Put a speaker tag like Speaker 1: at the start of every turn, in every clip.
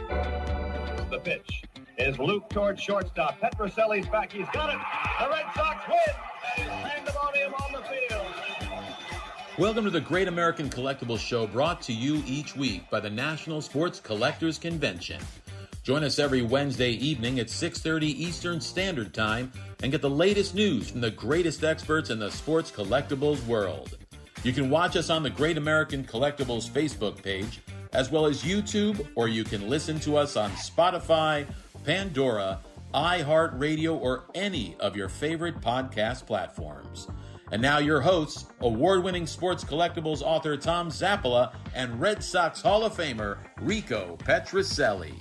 Speaker 1: The pitch is looped towards shortstop. Petroselli's back. He's got it. The Red Sox win. And pandemonium on the field.
Speaker 2: Welcome to the Great American Collectibles Show, brought to you each week by the National Sports Collectors Convention. Join us every Wednesday evening at 6:30 Eastern Standard Time and get the latest news from the greatest experts in the sports collectibles world. You can watch us on the Great American Collectibles Facebook page, as well as YouTube, or you can listen to us on Spotify, Pandora, iHeartRadio, or any of your favorite podcast platforms. And now your hosts, award-winning sports collectibles author Tom Zappola and Red Sox Hall of Famer Rico Petroselli.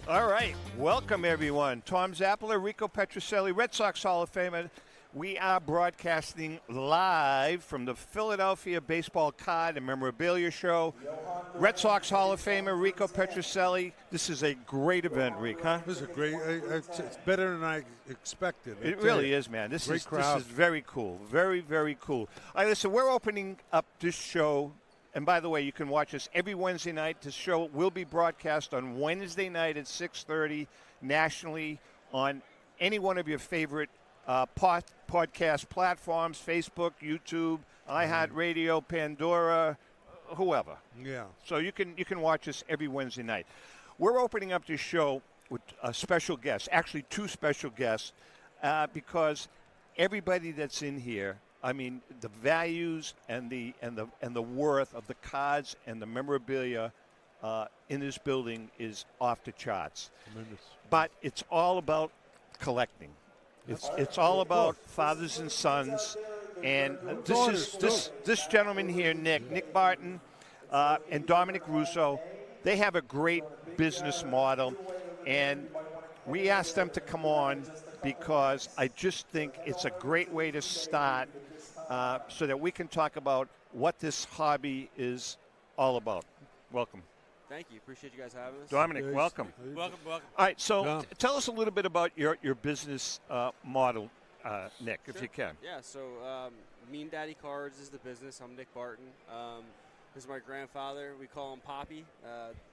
Speaker 3: All right, welcome everyone. Tom Zappola, Rico Petroselli, Red Sox Hall of Famer. We are broadcasting live from the Philadelphia Baseball Card and Memorabilia Show. Red Sox Hall of Famer Rico Petroselli. This is a great event, Rick, huh?
Speaker 4: This is a great. It's better than I expected.
Speaker 3: It really is, man. This is very cool. Very, very cool. All right, listen, we're opening up this show. And by the way, you can watch us every Wednesday night. This show will be broadcast on Wednesday night at 6:30 nationally on any one of your favorite podcast platforms, Facebook, YouTube, iHeartRadio, Pandora, whoever.
Speaker 4: Yeah.
Speaker 3: So you can watch us every Wednesday night. We're opening up this show with a special guest, actually two special guests, because everybody that's in here, I mean, the values and the worth of the cards and the memorabilia in this building is off the charts.
Speaker 4: Tremendous.
Speaker 3: But it's all about collecting. It's all about fathers and sons, and this gentleman here, Nick Barton, and Dominic Russo, they have a great business model, and we asked them to come on because I just think it's a great way to start, so that we can talk about what this hobby is all about. Welcome.
Speaker 5: Thank you. Appreciate you guys having us.
Speaker 3: Dominic, welcome.
Speaker 5: Welcome.
Speaker 3: All right, so tell us a little bit about your business model, Nick, if you can.
Speaker 5: Yeah, so Mean Daddy Cards is the business. I'm Nick Barton. This is my grandfather. We call him Poppy,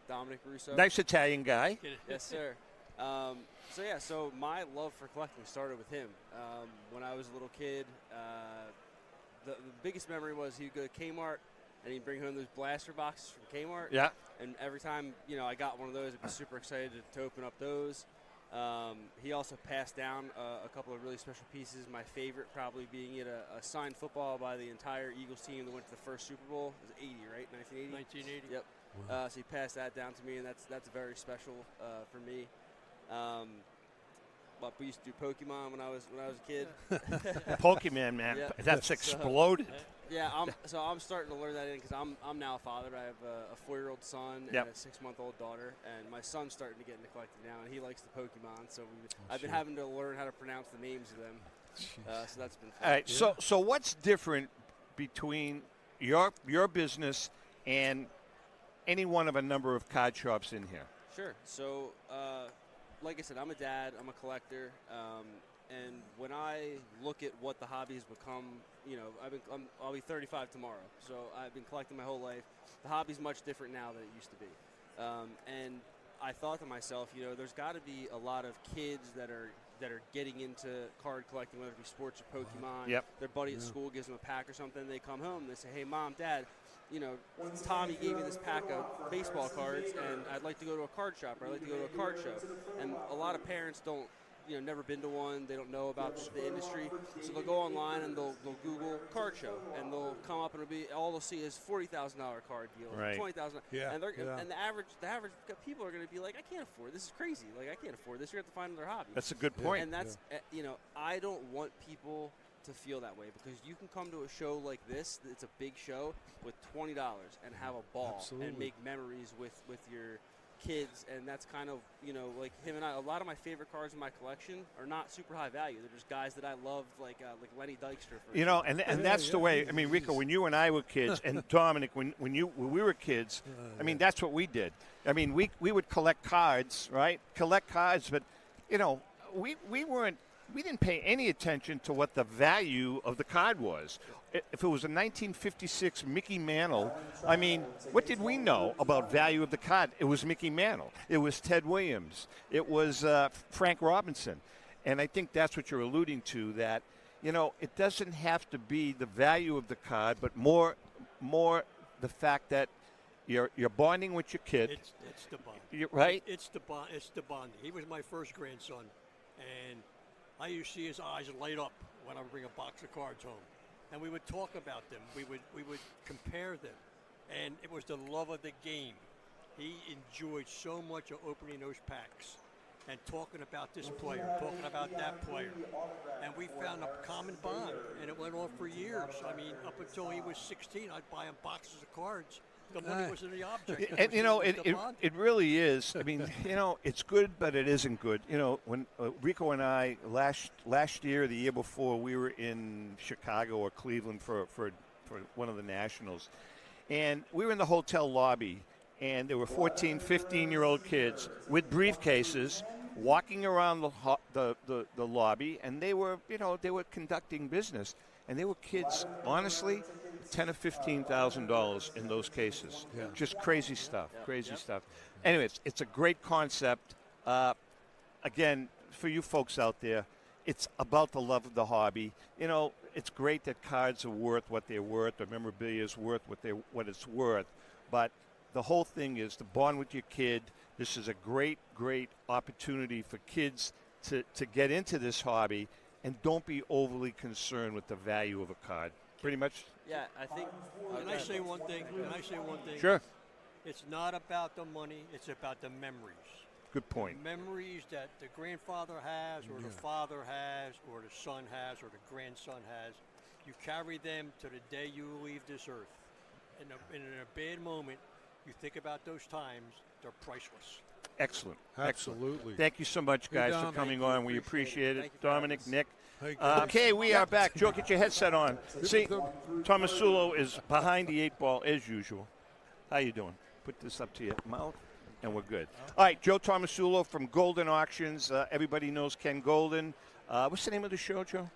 Speaker 5: Dominic Russo.
Speaker 3: Nice Italian guy.
Speaker 5: Yes, sir. So my love for collecting started with him. When I was a little kid, the biggest memory was he'd go to Kmart, and he'd bring home those blaster boxes from Kmart.
Speaker 3: Yeah.
Speaker 5: And every time, I got one of those, I'd be super excited to open up those. He also passed down a couple of really special pieces. My favorite probably being a signed football by the entire Eagles team that went to the first Super Bowl. It was 80, right? 1980?
Speaker 6: 1980.
Speaker 5: Yep.
Speaker 4: Wow.
Speaker 5: So he passed that down to me, and that's very special for me. But we used to do Pokemon when I was a kid.
Speaker 3: Pokemon, man.
Speaker 5: Yeah.
Speaker 3: That's exploded.
Speaker 5: Yeah, I'm starting to learn that in because I'm now a father. I have a 4-year-old son and a 6-month-old daughter, and my son's starting to get into collecting now, and he likes the Pokemon. So I've been having to learn how to pronounce the names of them. So that's been fun.
Speaker 3: All right. So what's different between your business and any one of a number of card shops in here?
Speaker 5: Sure. So, like I said, I'm a dad. I'm a collector. And when I look at what the hobby has become, I'll be 35 tomorrow. So I've been collecting my whole life. The hobby's much different now than it used to be. And I thought to myself, there's got to be a lot of kids that are getting into card collecting, whether it be sports or Pokemon.
Speaker 3: Yep.
Speaker 5: Their buddy at school gives them a pack or something. They come home and they say, hey, Mom, Dad, Tommy gave me this pack of baseball cards, and I'd like to go to a card shop, or I'd like to go to a card show. And a lot of parents don't, never been to one. They don't know about the industry. So they'll go online and they'll Google card show, and they'll come up and all they'll see is $40,000 card deal,
Speaker 3: right.
Speaker 5: $20,000.
Speaker 4: Yeah.
Speaker 5: And the average people are going to be like, I can't afford this. Is crazy. Like, I can't afford this. You're going to have to find another hobby.
Speaker 3: That's a good point.
Speaker 5: And that's I don't want people to feel that way, because you can come to a show like this, it's a big show, with $20 and have a ball.
Speaker 4: Absolutely.
Speaker 5: And make memories with your kids. And that's kind of, like him and I, a lot of my favorite cards in my collection are not super high value. They're just guys that I love, like Lenny Dykstra, for example.
Speaker 3: And that's the way. I mean, Rico, when you and I were kids, and Dominic, when we were kids, I mean, that's what we did. I mean, we would collect cards, right? Collect cards, but we weren't we didn't pay any attention to what the value of the card was. If it was a 1956 Mickey Mantle, I mean, what did we know about value of the card? It was Mickey Mantle. It was Ted Williams. It was Frank Robinson. And I think that's what you're alluding to, that, you know, it doesn't have to be the value of the card, but more the fact that you're bonding with your kid.
Speaker 6: It's the bond.
Speaker 3: Right?
Speaker 6: It's the bond. It's the bonding. He was my first grandson, and I used to see his eyes light up when I would bring a box of cards home, and we would talk about them. We would compare them, and it was the love of the game. He enjoyed so much of opening those packs and talking about this player, talking about that player, and we found a common bond, and it went on for years. I mean, up until he was 16, I'd buy him boxes of cards. The money was in the object.
Speaker 3: And, you know, it really is. I mean, you know, it's good, but it isn't good. You know, when Rico and I, last year, the year before, we were in Chicago or Cleveland for one of the Nationals. And we were in the hotel lobby, and there were 14, 15-year-old kids with briefcases walking around the lobby, and they were conducting business. And they were kids, honestly, $10,000 or $15,000 in those cases.
Speaker 4: Yeah.
Speaker 3: Just crazy stuff, stuff. Anyways, it's a great concept. Again, for you folks out there, it's about the love of the hobby. You know, it's great that cards are worth what they're worth, or memorabilia is worth what it's worth. But the whole thing is to bond with your kid. This is a great, great opportunity for kids to get into this hobby. And don't be overly concerned with the value of a card. Pretty much.
Speaker 5: Yeah, I think.
Speaker 6: Can I say one thing?
Speaker 3: Sure.
Speaker 6: It's not about the money. It's about the memories.
Speaker 3: Good point.
Speaker 6: The memories that the grandfather has, or the father has, or the son has, or the grandson has. You carry them to the day you leave this earth. And in a bad moment, you think about those times. They're priceless.
Speaker 3: Excellent.
Speaker 4: Absolutely.
Speaker 3: Thank you so much, guys,
Speaker 4: Dom.
Speaker 3: for coming on. We appreciate it.
Speaker 5: Thank you,
Speaker 3: Dominic,
Speaker 5: Travis.
Speaker 3: Nick.
Speaker 4: Hey,
Speaker 3: Okay, we are back. Joe, get your headset on. See, Tomasulo is behind the 8 ball as usual. How you doing? Put this up to your mouth, and we're good. All right, Joe Tomasulo from Golden Auctions. Everybody knows Ken Golden. What's the name of the show, Joe?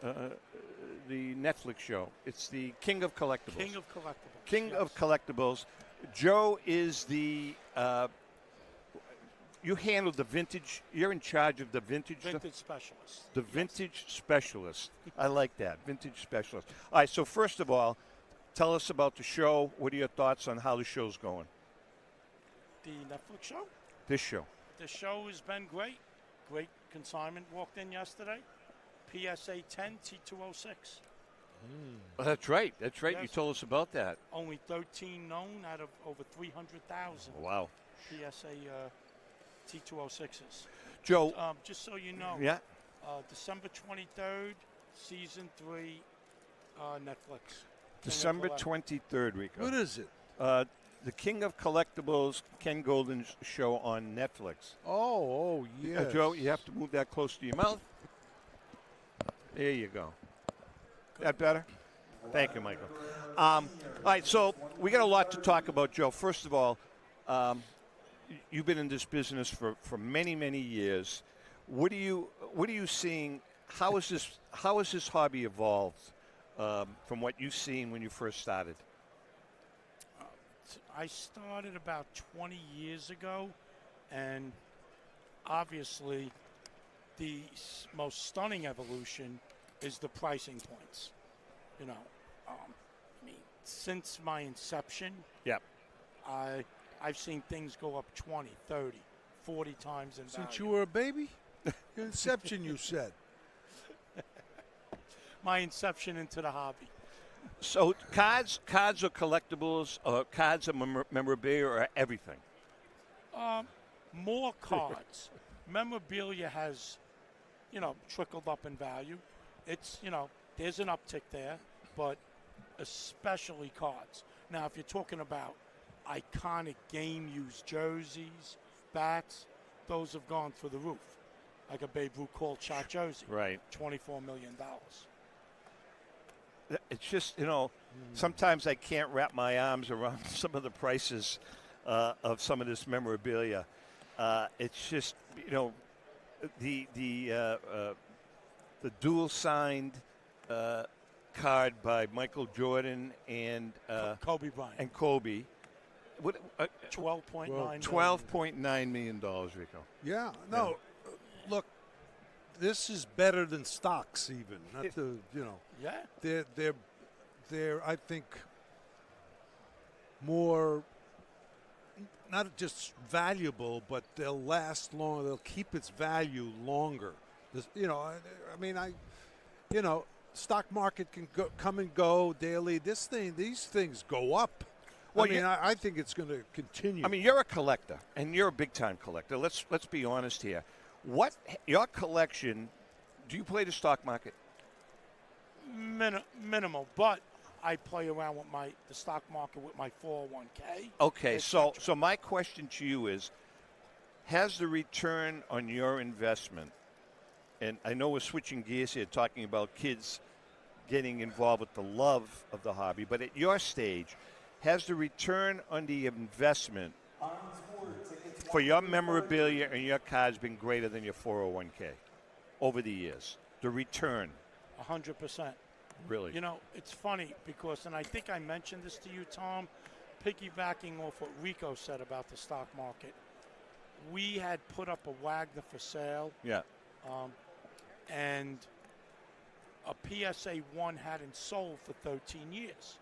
Speaker 3: The Netflix show. It's the King of Collectibles.
Speaker 7: King of Collectibles.
Speaker 3: King of Collectibles. Joe is the... you handle the vintage. You're in charge of the vintage stuff?
Speaker 7: Vintage specialist.
Speaker 3: The vintage specialist. I like that. Vintage specialist. All right, so first of all, tell us about the show. What are your thoughts on how the show's going?
Speaker 7: The Netflix show?
Speaker 3: This show.
Speaker 7: The show has been great. Great consignment walked in yesterday. PSA 10 T206.
Speaker 3: Oh, that's right. That's right.
Speaker 7: Yes.
Speaker 3: You told us about that.
Speaker 7: Only 13 known out of over 300,000
Speaker 3: Wow.
Speaker 7: PSA T206s.
Speaker 3: Joe.
Speaker 7: Just so you know,
Speaker 3: Yeah.
Speaker 7: December 23rd, Season 3, Netflix.
Speaker 3: December 23rd, Rico.
Speaker 4: What is it?
Speaker 3: The King of Collectibles, Ken Golden's show on Netflix.
Speaker 4: Oh, yes.
Speaker 3: Joe, you have to move that close to your mouth. There you go. That better? Thank you, Michael. All right, so we got a lot to talk about, Joe. First of all, you've been in this business for many, many years. What are you seeing? How has this hobby evolved from what you've seen when you first started?
Speaker 7: I started about 20 years ago, and obviously the most stunning evolution is the pricing points. You know, I mean, since my inception,
Speaker 3: Yep.
Speaker 7: I've seen things go up 20, 30, 40 times in value.
Speaker 4: Since you were a baby? Your inception, you said.
Speaker 7: My inception into the hobby.
Speaker 3: So cards are collectibles, cards are memorabilia, or everything?
Speaker 7: More cards. Memorabilia has, trickled up in value. It's, there's an uptick there, but especially cards. Now, if you're talking about iconic game-used jerseys, bats, those have gone through the roof. Like a Babe Ruth called shot jersey.
Speaker 3: Right.
Speaker 7: $24 million.
Speaker 3: It's just, sometimes I can't wrap my arms around some of the prices of some of this memorabilia. It's just, the the dual signed card by Michael Jordan and
Speaker 7: Kobe Bryant.
Speaker 3: and Kobe. What?
Speaker 7: $12.9
Speaker 3: million, Rico.
Speaker 4: Yeah. No. Look, this is better than stocks. Even not to
Speaker 7: Yeah.
Speaker 4: They're I think more. Not just valuable, but they'll last longer. They'll keep its value longer. Stock market can come and go daily. These things go up.
Speaker 3: Well,
Speaker 4: I think it's going to continue.
Speaker 3: I mean, you're a collector, and you're a big-time collector. Let's be honest here. What your collection? Do you play the stock market?
Speaker 7: Minimal, but I play around with the stock market with my 401k.
Speaker 3: Okay, so my question to you is, has the return on your investment, and I know we're switching gears here, talking about kids getting involved with the love of the hobby, but at your stage, has the return on the investment for your memorabilia and your cards been greater than your 401k over the years? The return.
Speaker 7: 100%.
Speaker 3: Really?
Speaker 7: You know, it's funny because, and I think I mentioned this to you, Tom, piggybacking off what Rico said about the stock market. We had put up a Wagner for sale.
Speaker 3: Yeah.
Speaker 7: And a PSA 1 hadn't sold for 13 years.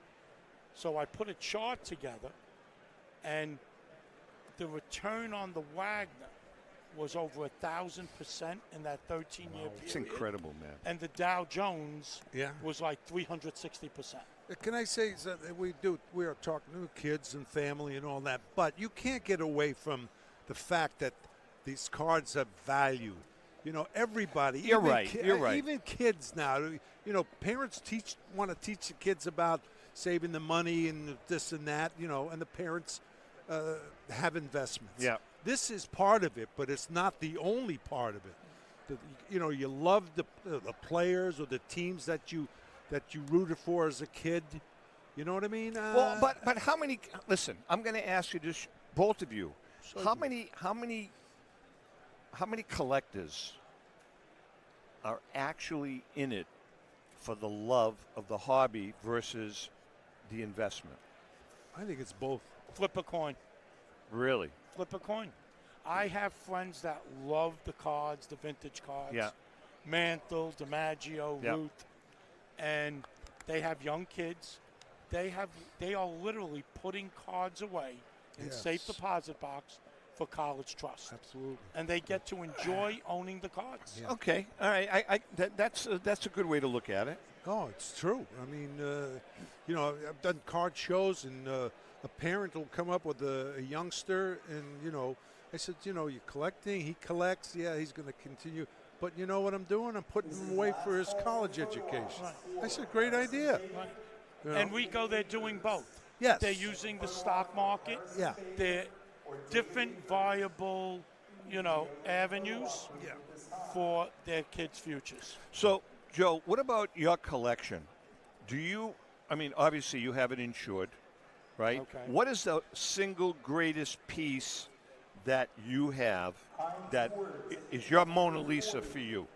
Speaker 7: So I put a chart together, and the return on the Wagner was over 1,000% in that 13-year period.
Speaker 3: It's incredible, man.
Speaker 7: And the Dow Jones
Speaker 4: Yeah.
Speaker 7: was like 360%.
Speaker 4: Can I say that we are talking to kids and family and all that, but you can't get away from the fact that these cards have value. You know, everybody.
Speaker 3: You're right. You're right.
Speaker 4: Even kids now. You know, parents want to teach the kids about saving the money and this and that. You know, and the parents have investments.
Speaker 3: Yeah.
Speaker 4: This is part of it, but it's not the only part of it. You love the players or the teams that you rooted for as a kid. You know what I mean?
Speaker 3: Well, but how many? Listen, I'm going to ask you this, both of you. How many collectors are actually in it for the love of the hobby versus the investment?
Speaker 4: I think it's both.
Speaker 7: Flip a coin.
Speaker 3: Really?
Speaker 7: Flip a coin. I have friends that love the cards, the vintage cards.
Speaker 3: Yeah.
Speaker 7: Mantle, DiMaggio,
Speaker 3: Yep.
Speaker 7: Ruth. And they have young kids. They are literally putting cards away in
Speaker 4: Yes.
Speaker 7: safe deposit box for college trust.
Speaker 4: Absolutely.
Speaker 7: And they get to enjoy owning the cards.
Speaker 4: Yeah.
Speaker 3: Okay. All right. That's a good way to look at it.
Speaker 4: Oh, it's true. I mean, I've done card shows, and a parent will come up with a youngster, and, I said, you're collecting. He collects. Yeah, he's going to continue. But you know what I'm doing? I'm putting him away for his college education.
Speaker 7: Right.
Speaker 4: I said, great idea.
Speaker 7: Right.
Speaker 4: You know?
Speaker 7: And Rico, they're doing both.
Speaker 4: Yes.
Speaker 7: They're using the stock market.
Speaker 4: Yeah.
Speaker 7: They're different viable, avenues for their kids' futures.
Speaker 3: So, Joe, what about your collection? Obviously you have it insured, right?
Speaker 7: Okay.
Speaker 3: What is the single greatest piece that you have that is your Mona Lisa for you?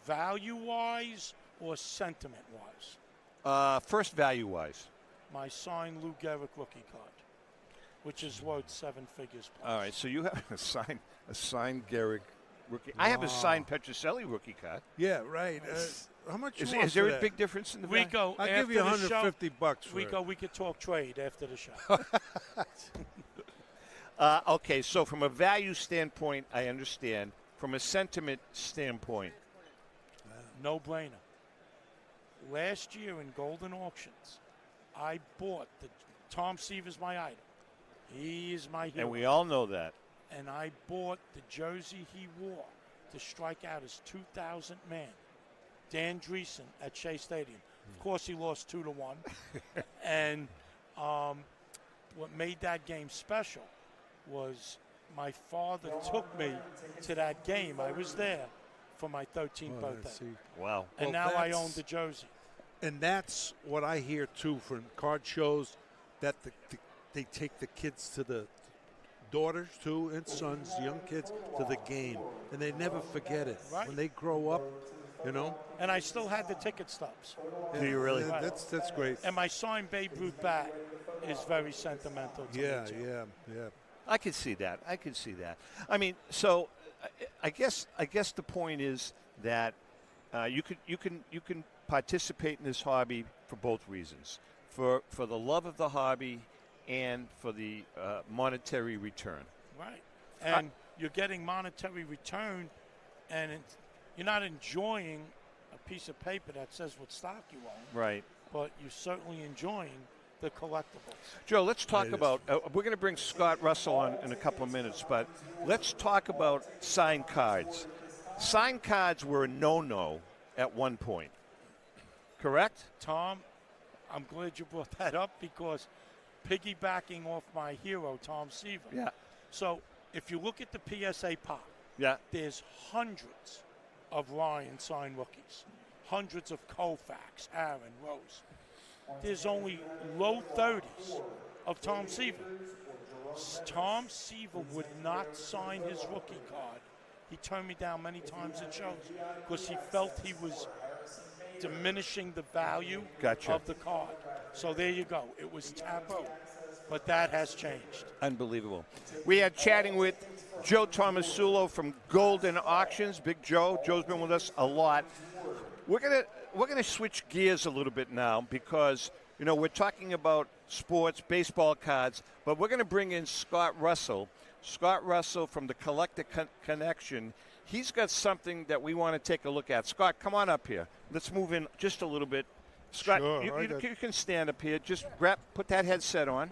Speaker 7: Value-wise or sentiment-wise?
Speaker 3: First, value-wise.
Speaker 7: My signed Lou Gehrig rookie card, which is worth 7 figures plus.
Speaker 3: All right, so you have a signed Gehrig rookie. I have a signed Petroselli rookie card.
Speaker 4: Yeah, right. How much
Speaker 3: Is
Speaker 4: you want
Speaker 3: there
Speaker 4: for
Speaker 3: a
Speaker 4: that?
Speaker 3: big difference in the value?
Speaker 7: Rico,
Speaker 4: I'll
Speaker 7: after
Speaker 4: give you
Speaker 7: the show,
Speaker 4: $150 for
Speaker 7: Rico,
Speaker 4: it.
Speaker 7: we could talk trade after the show.
Speaker 3: Okay, so from a value standpoint, I understand. From a sentiment standpoint,
Speaker 7: No brainer. Last year in Golden Auctions, I bought Tom Seaver's my idol. He is my hero.
Speaker 3: and we all know that.
Speaker 7: And I bought the jersey he wore to strike out his 2,000th man, Dan Dreesen at Shea Stadium. Of course, he lost 2-1. And what made that game special was my father took me to that game. I was there for my 13th birthday.
Speaker 4: See.
Speaker 3: Wow.
Speaker 7: And
Speaker 4: Well,
Speaker 7: now I
Speaker 4: that's-
Speaker 7: own the jersey.
Speaker 4: And that's what I hear, too, from card shows, that they take the kids to the daughters, too, and sons, young kids, to the game. And they never forget it.
Speaker 7: Right.
Speaker 4: When they grow up, you know.
Speaker 7: And I still had the ticket stubs.
Speaker 3: Do you really?
Speaker 4: Yeah, that's great.
Speaker 7: And my signed Babe Ruth bat is very sentimental to me, too.
Speaker 4: Yeah.
Speaker 3: I can see that. I mean, so I guess the point is that you can participate in this hobby for both reasons, for the love of the hobby and for the monetary return.
Speaker 7: Right. And you're getting monetary return, and you're not enjoying a piece of paper that says what stock you own.
Speaker 3: Right.
Speaker 7: But you're certainly enjoying the collectibles.
Speaker 3: Joe, let's talk about, we're going to bring Scott Russell on in a couple of minutes, but let's talk about signed cards. Signed cards were a no-no at one point, correct?
Speaker 7: Tom, I'm glad you brought that up because piggybacking off my hero, Tom Seaver.
Speaker 3: Yeah.
Speaker 7: So if you look at the PSA pop,
Speaker 3: Yeah.
Speaker 7: there's hundreds of Ryan signed rookies, hundreds of Koufax, Aaron, Rose. There's only low 30s of Tom Seaver. Tom Seaver would not sign his rookie card. He turned me down many times at shows because he felt he was diminishing the value of the card. So there you go. It was taboo. But that has changed.
Speaker 3: Unbelievable. We are chatting with Joe Tomasulo from Golden Auctions. Big Joe. Joe's been with us a lot. We're gonna switch gears a little bit now because we're talking about sports, baseball cards, but we're gonna bring in Scott Russell. Scott Russell from the Collector Connection. He's got something that we want to take a look at. Scott, come on up here. Let's move in just a little bit. Scott,
Speaker 4: Sure,
Speaker 3: you can stand up here. Just put that headset on,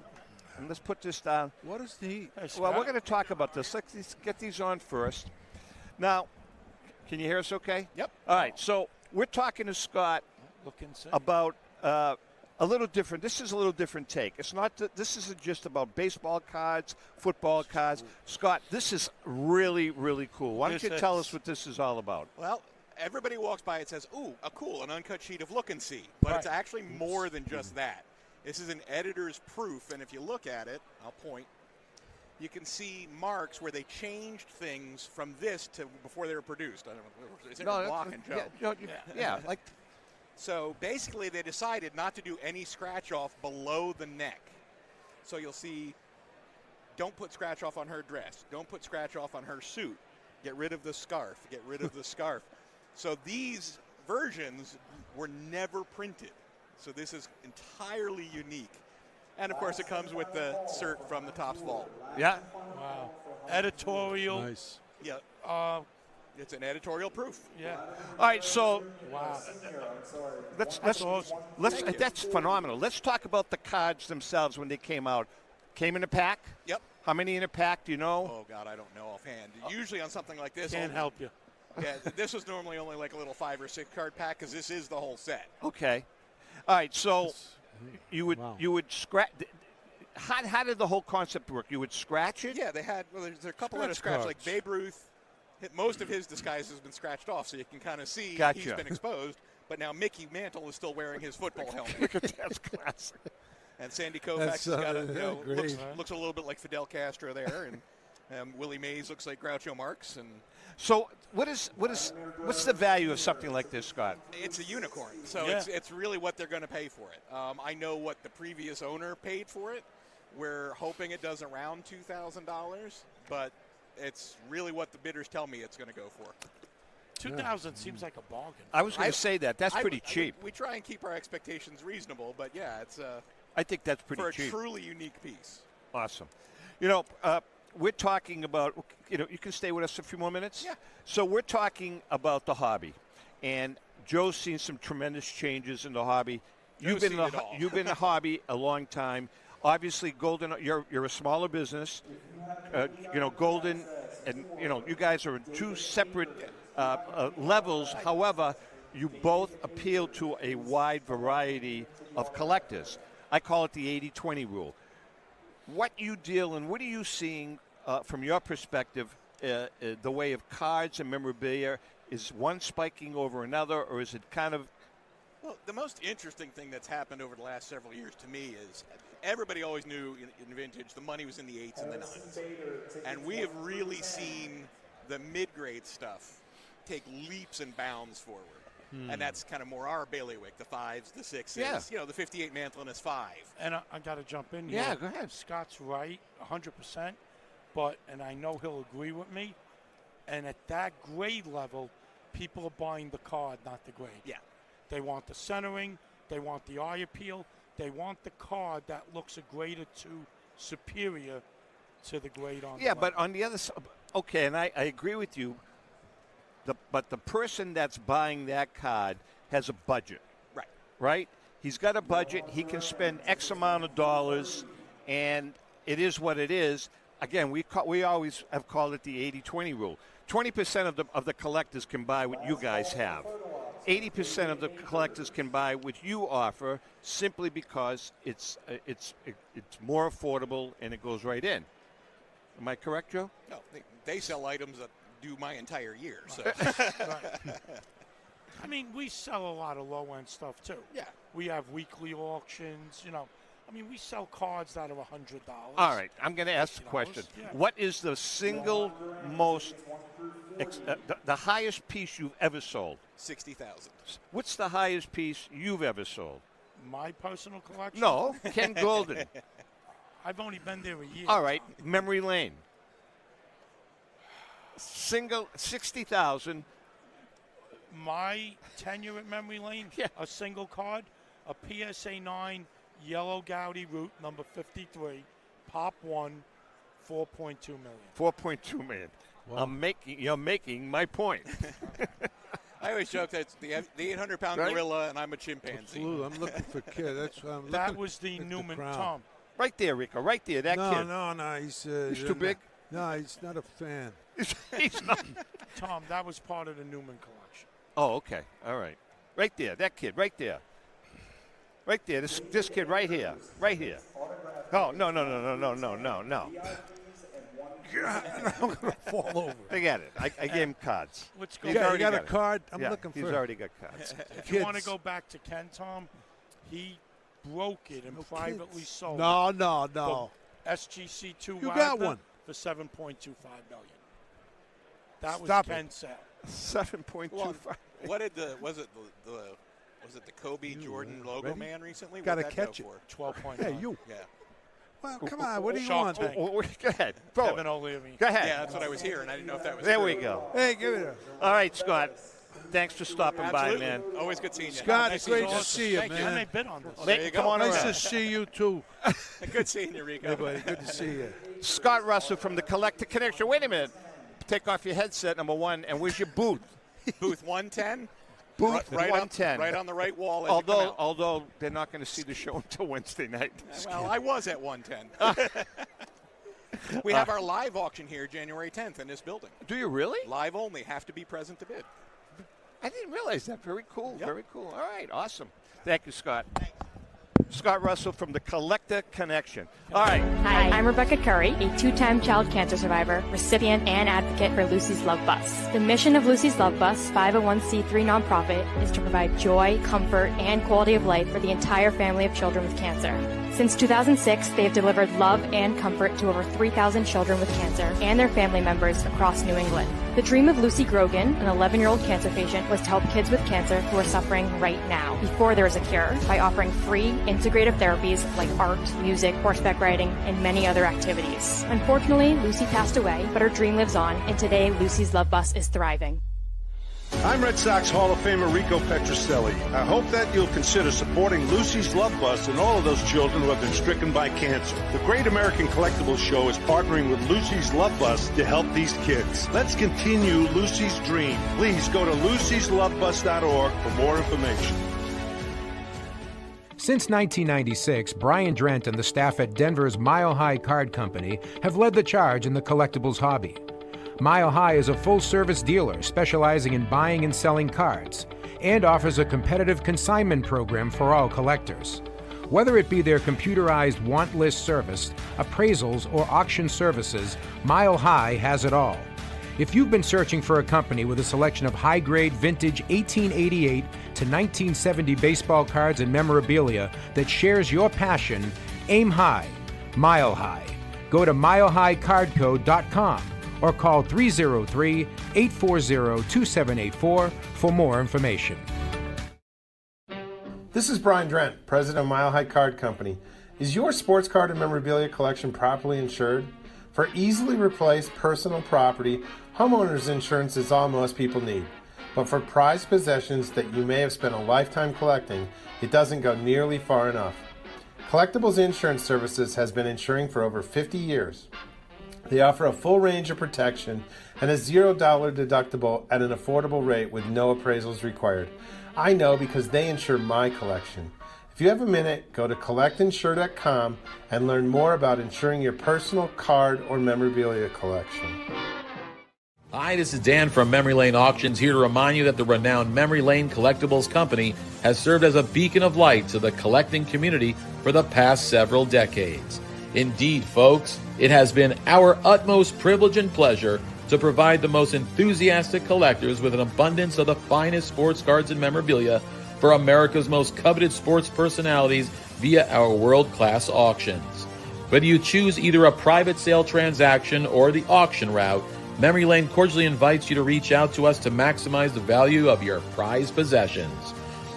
Speaker 3: and let's put this down.
Speaker 4: What is the?
Speaker 3: Well, we're going to talk about this. Let's get these on first. Now, can you hear us okay?
Speaker 8: Yep.
Speaker 3: All right, so we're talking to Scott about a little different. This is a little different take. It's not. This isn't just about baseball cards, football cards. Scott, this is really, really cool. Why don't you tell us what this is all about?
Speaker 8: Well, everybody walks by and says, ooh, an uncut sheet of look and see. But it's actually more than just that. This is an editor's proof, and if you look at it, I'll point, you can see marks where they changed things from this to before they were produced. I don't know. Is it blocking, Joe?
Speaker 3: Yeah, like.
Speaker 8: So basically they decided not to do any scratch off below the neck. So you'll see, don't put scratch off on her dress. Don't put scratch off on her suit. Get rid of the scarf. Get rid of the scarf. So these versions were never printed. So this is entirely unique. And, of course, it comes with the cert from the Topps vault.
Speaker 3: Yeah.
Speaker 7: Wow. Editorial.
Speaker 4: Nice.
Speaker 8: Yeah. It's an editorial proof.
Speaker 7: Yeah.
Speaker 3: All right, so
Speaker 7: wow.
Speaker 3: That's phenomenal. Let's talk about the cards themselves when they came out. Came in a pack?
Speaker 8: Yep.
Speaker 3: How many in a pack, do you know?
Speaker 8: Oh, God, I don't know offhand. Usually on something like this.
Speaker 7: Can't help you.
Speaker 8: Yeah, this was normally only like a little 5 or 6 card pack because this is the whole set.
Speaker 3: Okay. All right, so you would scratch. How did the whole concept work? You would scratch it?
Speaker 8: Yeah, there's a couple that are scratched. Like Babe Ruth, most of his disguise has been scratched off, so you can kind of see he's been exposed. But now Mickey Mantle is still wearing his football helmet.
Speaker 3: That's classic.
Speaker 8: And Sandy Koufax has got looks a little bit like Fidel Castro there, and Willie Mays looks like Groucho Marx. And
Speaker 3: so, what's the value of something like this, Scott?
Speaker 8: It's a unicorn, so it's really what they're going to pay for it. I know what the previous owner paid for it. We're hoping it does around $2,000, but it's really what the bidders tell me it's going to go for.
Speaker 7: 2,000 seems like a bargain.
Speaker 3: I was going to say that. That's pretty cheap.
Speaker 8: We try and keep our expectations reasonable, but yeah, it's
Speaker 3: I think that's pretty cheap.
Speaker 8: For a truly unique piece.
Speaker 3: Awesome. We're talking about, you can stay with us a few more minutes?
Speaker 8: Yeah.
Speaker 3: So we're talking about the hobby. And Joe's seen some tremendous changes in the hobby. You've been in the hobby a long time. Obviously, Golden, you're a smaller business. Golden, and, you guys are in two separate levels. However, you both appeal to a wide variety of collectors. I call it the 80-20 rule. What you deal in, what are you seeing from your perspective, the way of cards and memorabilia? Is one spiking over another, or is it kind of?
Speaker 8: Well, the most interesting thing that's happened over the last several years to me is everybody always knew in vintage the money was in the 8s and the 9s. And we have really seen the mid-grade stuff take leaps and bounds forward. And that's kind of more our bailiwick, the 5s, the 6s.
Speaker 2: Yeah.
Speaker 8: You know, the 58 Mantlin is 5.
Speaker 7: And I got to jump in here.
Speaker 2: Yeah, go ahead.
Speaker 7: Scott's right, 100%. But, and I know he'll agree with me, and at that grade level, people are buying the card, not the grade.
Speaker 8: Yeah.
Speaker 7: They want the centering. They want the eye appeal. They want the card that looks a grade or two superior to the grade on the
Speaker 3: Yeah, but
Speaker 7: left.
Speaker 3: on the other side, okay, and I agree with you, but the person that's buying that card has a budget.
Speaker 8: Right.
Speaker 3: Right? He's got a budget. He can spend X amount of dollars, and it is what it is. Again, we always have called it the 80-20 rule. 20% of the collectors can buy what you guys have. 80% of the collectors can buy what you offer simply because it's more affordable and it goes right in. Am I correct, Joe?
Speaker 8: No, they sell items that do my entire year. So.
Speaker 7: I mean, we sell a lot of low-end stuff, too.
Speaker 8: Yeah.
Speaker 7: We have weekly auctions, you know. I mean, we sell cards that are $100.
Speaker 3: All right, I'm going to ask the question.
Speaker 7: Yeah.
Speaker 3: What is the single most, the highest piece you've ever sold?
Speaker 8: 60,000.
Speaker 3: What's the highest piece you've ever sold?
Speaker 7: My personal collection?
Speaker 3: No, Ken Golden.
Speaker 7: I've only been there a year.
Speaker 3: All right, Memory Lane. Single, 60,000.
Speaker 7: My tenure at Memory Lane, a single card, a PSA 9 Yellow Gowdy Root, number 53, Pop 1, $4.2 million.
Speaker 3: $4.2 million. Wow. You're making my point.
Speaker 8: I always joke that it's the 800-pound gorilla and I'm a chimpanzee.
Speaker 4: Absolutely. I'm looking for kid.
Speaker 7: That was the Newman Tom.
Speaker 3: Right there, Rico. Right there. That kid.
Speaker 4: No. He's
Speaker 3: too big?
Speaker 4: No, he's not a fan.
Speaker 3: He's not.
Speaker 7: Tom, that was part of the Newman collection.
Speaker 3: Oh, okay. All right. Right there. That kid. Right there. Right there. This kid right here. Right here. Oh, no.
Speaker 4: I'm going to fall over.
Speaker 3: I got it. I gave him cards.
Speaker 7: Let's go.
Speaker 4: You got a card? I'm looking for
Speaker 3: He's already got cards.
Speaker 7: If you want to go back to Ken, Tom, he broke it and privately sold
Speaker 4: No.
Speaker 7: the SGC2
Speaker 4: You
Speaker 7: Wagner
Speaker 4: got one.
Speaker 7: for $7.25 million. That was
Speaker 4: Stop
Speaker 7: Ken's sale.
Speaker 3: 7.25.
Speaker 8: What did was it the Kobe Jordan logo
Speaker 4: ready?
Speaker 8: man recently?
Speaker 4: Gotta
Speaker 8: What'd that
Speaker 4: catch
Speaker 8: go
Speaker 4: it.
Speaker 8: for?
Speaker 7: 12.9.
Speaker 4: Hey, you.
Speaker 8: Yeah.
Speaker 4: Well, come on. What do you
Speaker 7: Shark
Speaker 4: want?
Speaker 7: Tank.
Speaker 3: Go ahead. Throw
Speaker 7: Kevin
Speaker 3: it.
Speaker 7: O'Leary.
Speaker 3: Go ahead.
Speaker 8: Yeah, that's what I was hearing. I didn't know if that was
Speaker 3: There
Speaker 8: true.
Speaker 3: we go.
Speaker 4: Hey, give it a.
Speaker 3: All right, Scott. Thanks for stopping
Speaker 8: Absolutely.
Speaker 3: by, man.
Speaker 8: Always good seeing you.
Speaker 4: Scott,
Speaker 8: Nice
Speaker 4: it's great
Speaker 8: seeing
Speaker 4: to see you,
Speaker 8: Thank
Speaker 7: I may
Speaker 4: man.
Speaker 7: bid on this.
Speaker 8: There you
Speaker 3: Come
Speaker 8: go.
Speaker 3: on
Speaker 4: Nice
Speaker 3: around.
Speaker 4: to see you, too.
Speaker 8: Good seeing you, Rico.
Speaker 4: Hey, buddy. Good to see you.
Speaker 3: Scott Russell from the Collector Connection. Wait a minute. Take off your headset, number one, and where's your booth?
Speaker 8: Booth 110.
Speaker 3: Booth
Speaker 8: right
Speaker 3: 110.
Speaker 8: Right on the right wall. As you come out.
Speaker 3: Although they're not going to see the show until Wednesday night.
Speaker 8: Well, I was at 110. We have our live auction here January 10th in this building.
Speaker 3: Do you really?
Speaker 8: Live only. Have to be present to bid.
Speaker 3: I didn't realize that. Very cool.
Speaker 8: Yep.
Speaker 3: Very cool. All right. Awesome. Thank you, Scott. Scott Russell from the Collector Connection. All right.
Speaker 9: Hi, I'm Rebecca Curry, a two-time child cancer survivor, recipient, and advocate for Lucy's Love Bus. The mission of Lucy's Love Bus, 501c3 nonprofit, is to provide joy, comfort, and quality of life for the entire family of children with cancer. Since 2006, they have delivered love and comfort to over 3,000 children with cancer and their family members across New England. The dream of Lucy Grogan, an 11-year-old cancer patient, was to help kids with cancer who are suffering right now, before there is a cure, by offering free, integrative therapies like art, music, horseback riding, and many other activities. Unfortunately, Lucy passed away, but her dream lives on, and today Lucy's Love Bus is thriving.
Speaker 10: I'm Red Sox Hall of Famer Rico Petroselli. I hope that you'll consider supporting Lucy's Love Bus and all of those children who have been stricken by cancer. The Great American Collectibles Show is partnering with Lucy's Love Bus to help these kids. Let's continue Lucy's dream. Please go to lucyslovebus.org for more information.
Speaker 11: Since 1996, Brian Drent and the staff at Denver's Mile High Card Company have led the charge in the collectibles hobby. Mile High is a full-service dealer specializing in buying and selling cards and offers a competitive consignment program for all collectors. Whether it be their computerized want list service, appraisals, or auction services, Mile High has it all. If you've been searching for a company with a selection of high-grade vintage 1888 to 1970 baseball cards and memorabilia that shares your passion, aim high, Mile High. Go to milehighcardco.com or call 303-840-2784 for more information.
Speaker 12: This is Brian Drent, president of Mile High Card Company. Is your sports card and memorabilia collection properly insured? For easily replaced personal property, homeowners insurance is all most people need. But for prized possessions that you may have spent a lifetime collecting, it doesn't go nearly far enough. Collectibles Insurance Services has been insuring for over 50 years. They offer a full range of protection and a $0 deductible at an affordable rate with no appraisals required. I know because they insure my collection. If you have a minute, go to collectinsure.com and learn more about insuring your personal card or memorabilia collection.
Speaker 2: Hi, this is Dan from Memory Lane Auctions, here to remind you that the renowned Memory Lane Collectibles Company has served as a beacon of light to the collecting community for the past several decades. Indeed, folks, it has been our utmost privilege and pleasure to provide the most enthusiastic collectors with an abundance of the finest sports cards and memorabilia for America's most coveted sports personalities via our world-class auctions. Whether you choose either a private sale transaction or the auction route, Memory Lane cordially invites you to reach out to us to maximize the value of your prized possessions.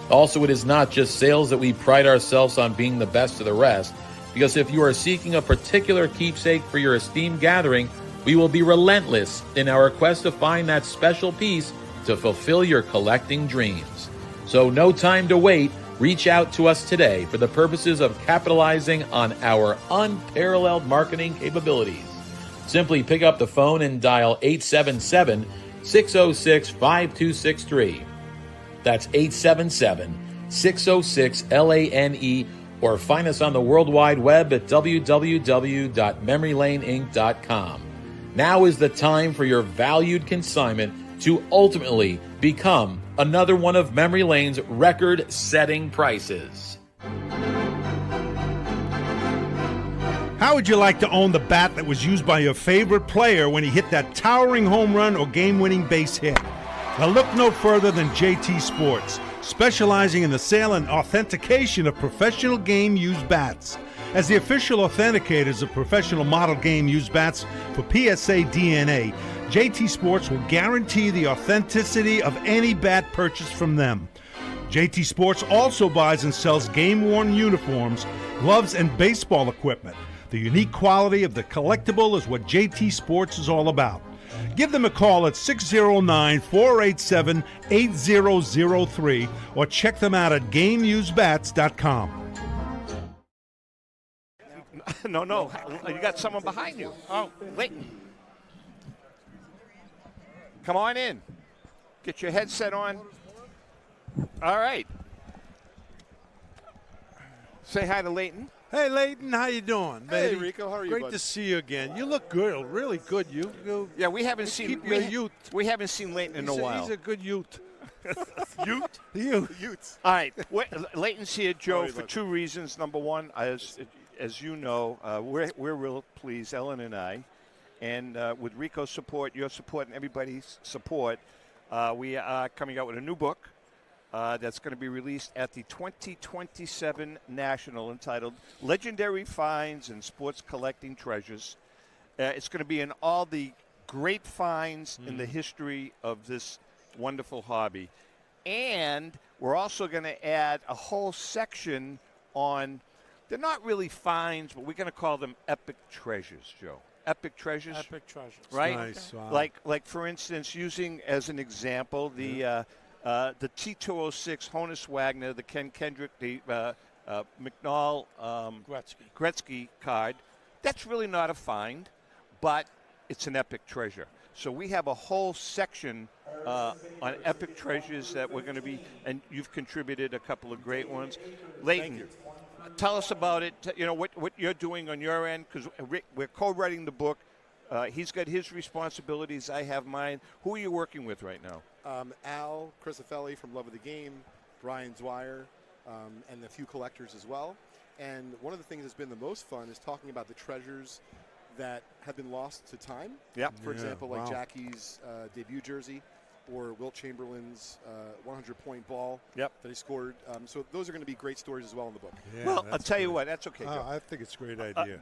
Speaker 2: Also, it is not just sales that we pride ourselves on being the best of the rest, because if you are seeking a particular keepsake for your esteemed gathering, we will be relentless in our quest to find that special piece to fulfill your collecting dreams. So no time to wait. Reach out to us today for the purposes of capitalizing on our unparalleled marketing capabilities. Simply pick up the phone and dial 877-606-5263. That's 877-606-LANE, or find us on the World Wide Web at www.memorylaneinc.com. Now is the time for your valued consignment to ultimately become another one of Memory Lane's record-setting prices.
Speaker 10: How would you like to own the bat that was used by your favorite player when he hit that towering home run or game-winning base hit? Now look no further than JT Sports, specializing in the sale and authentication of professional game-used bats. As the official authenticators of professional model game-used bats for PSA DNA, JT Sports will guarantee the authenticity of any bat purchased from them. JT Sports also buys and sells game-worn uniforms, gloves, and baseball equipment. The unique quality of the collectible is what JT Sports is all about. Give them a call at 609-487-8003 or check them out at GameUseBats.com.
Speaker 3: No, you got someone behind you. Oh, Leighton. Come on in. Get your headset on. All right. Say hi to Leighton.
Speaker 4: Hey, Leighton, how you doing, baby?
Speaker 8: Hey, Rico, how are you,
Speaker 4: Great
Speaker 8: bud?
Speaker 4: to see you again. You look good, really good. You
Speaker 3: Yeah, we haven't seen
Speaker 4: keep your youth.
Speaker 3: We haven't seen Leighton in a while.
Speaker 4: He's a good youth.
Speaker 3: Youth?
Speaker 4: Youth.
Speaker 3: All right. Leighton's here, Joe,
Speaker 8: Sorry,
Speaker 3: for
Speaker 8: bud.
Speaker 3: two reasons. Number one, as you know, we're real pleased, Ellen and I, and with Rico's support, your support, and everybody's support, we are coming out with a new book that's going to be released at the 2027 National, entitled Legendary Finds and Sports Collecting Treasures. It's going to be in all the great finds in the history of this wonderful hobby. And we're also going to add a whole section on, they're not really finds, but we're going to call them epic treasures, Joe. Epic treasures.
Speaker 7: Epic treasures.
Speaker 3: Right?
Speaker 4: Nice. Wow.
Speaker 3: Like for instance, using as an example the T206 Honus Wagner, the Ken Kendrick, the McNall Gretzky card. That's really not a find, but it's an epic treasure. So we have a whole section on epic treasures that we're going to be, and you've contributed a couple of great ones. Leighton, tell us about it. You know what you're doing on your end, because we're co-writing the book. He's got his responsibilities. I have mine. Who are you working with right now?
Speaker 13: Al Christofelli from Love of the Game, Brian Dwyer, and a few collectors as well. And one of the things that's been the most fun is talking about the treasures that have been lost to time.
Speaker 3: Yep.
Speaker 13: For example, like
Speaker 4: wow.
Speaker 13: Jackie's debut jersey, or Wilt Chamberlain's 100-point ball
Speaker 3: Yep.
Speaker 13: that he scored. So those are going to be great stories as well in the book.
Speaker 4: Yeah,
Speaker 3: Well, I'll
Speaker 4: that's
Speaker 3: tell you
Speaker 4: good.
Speaker 3: what. That's okay, Joe.
Speaker 4: I think it's a great idea.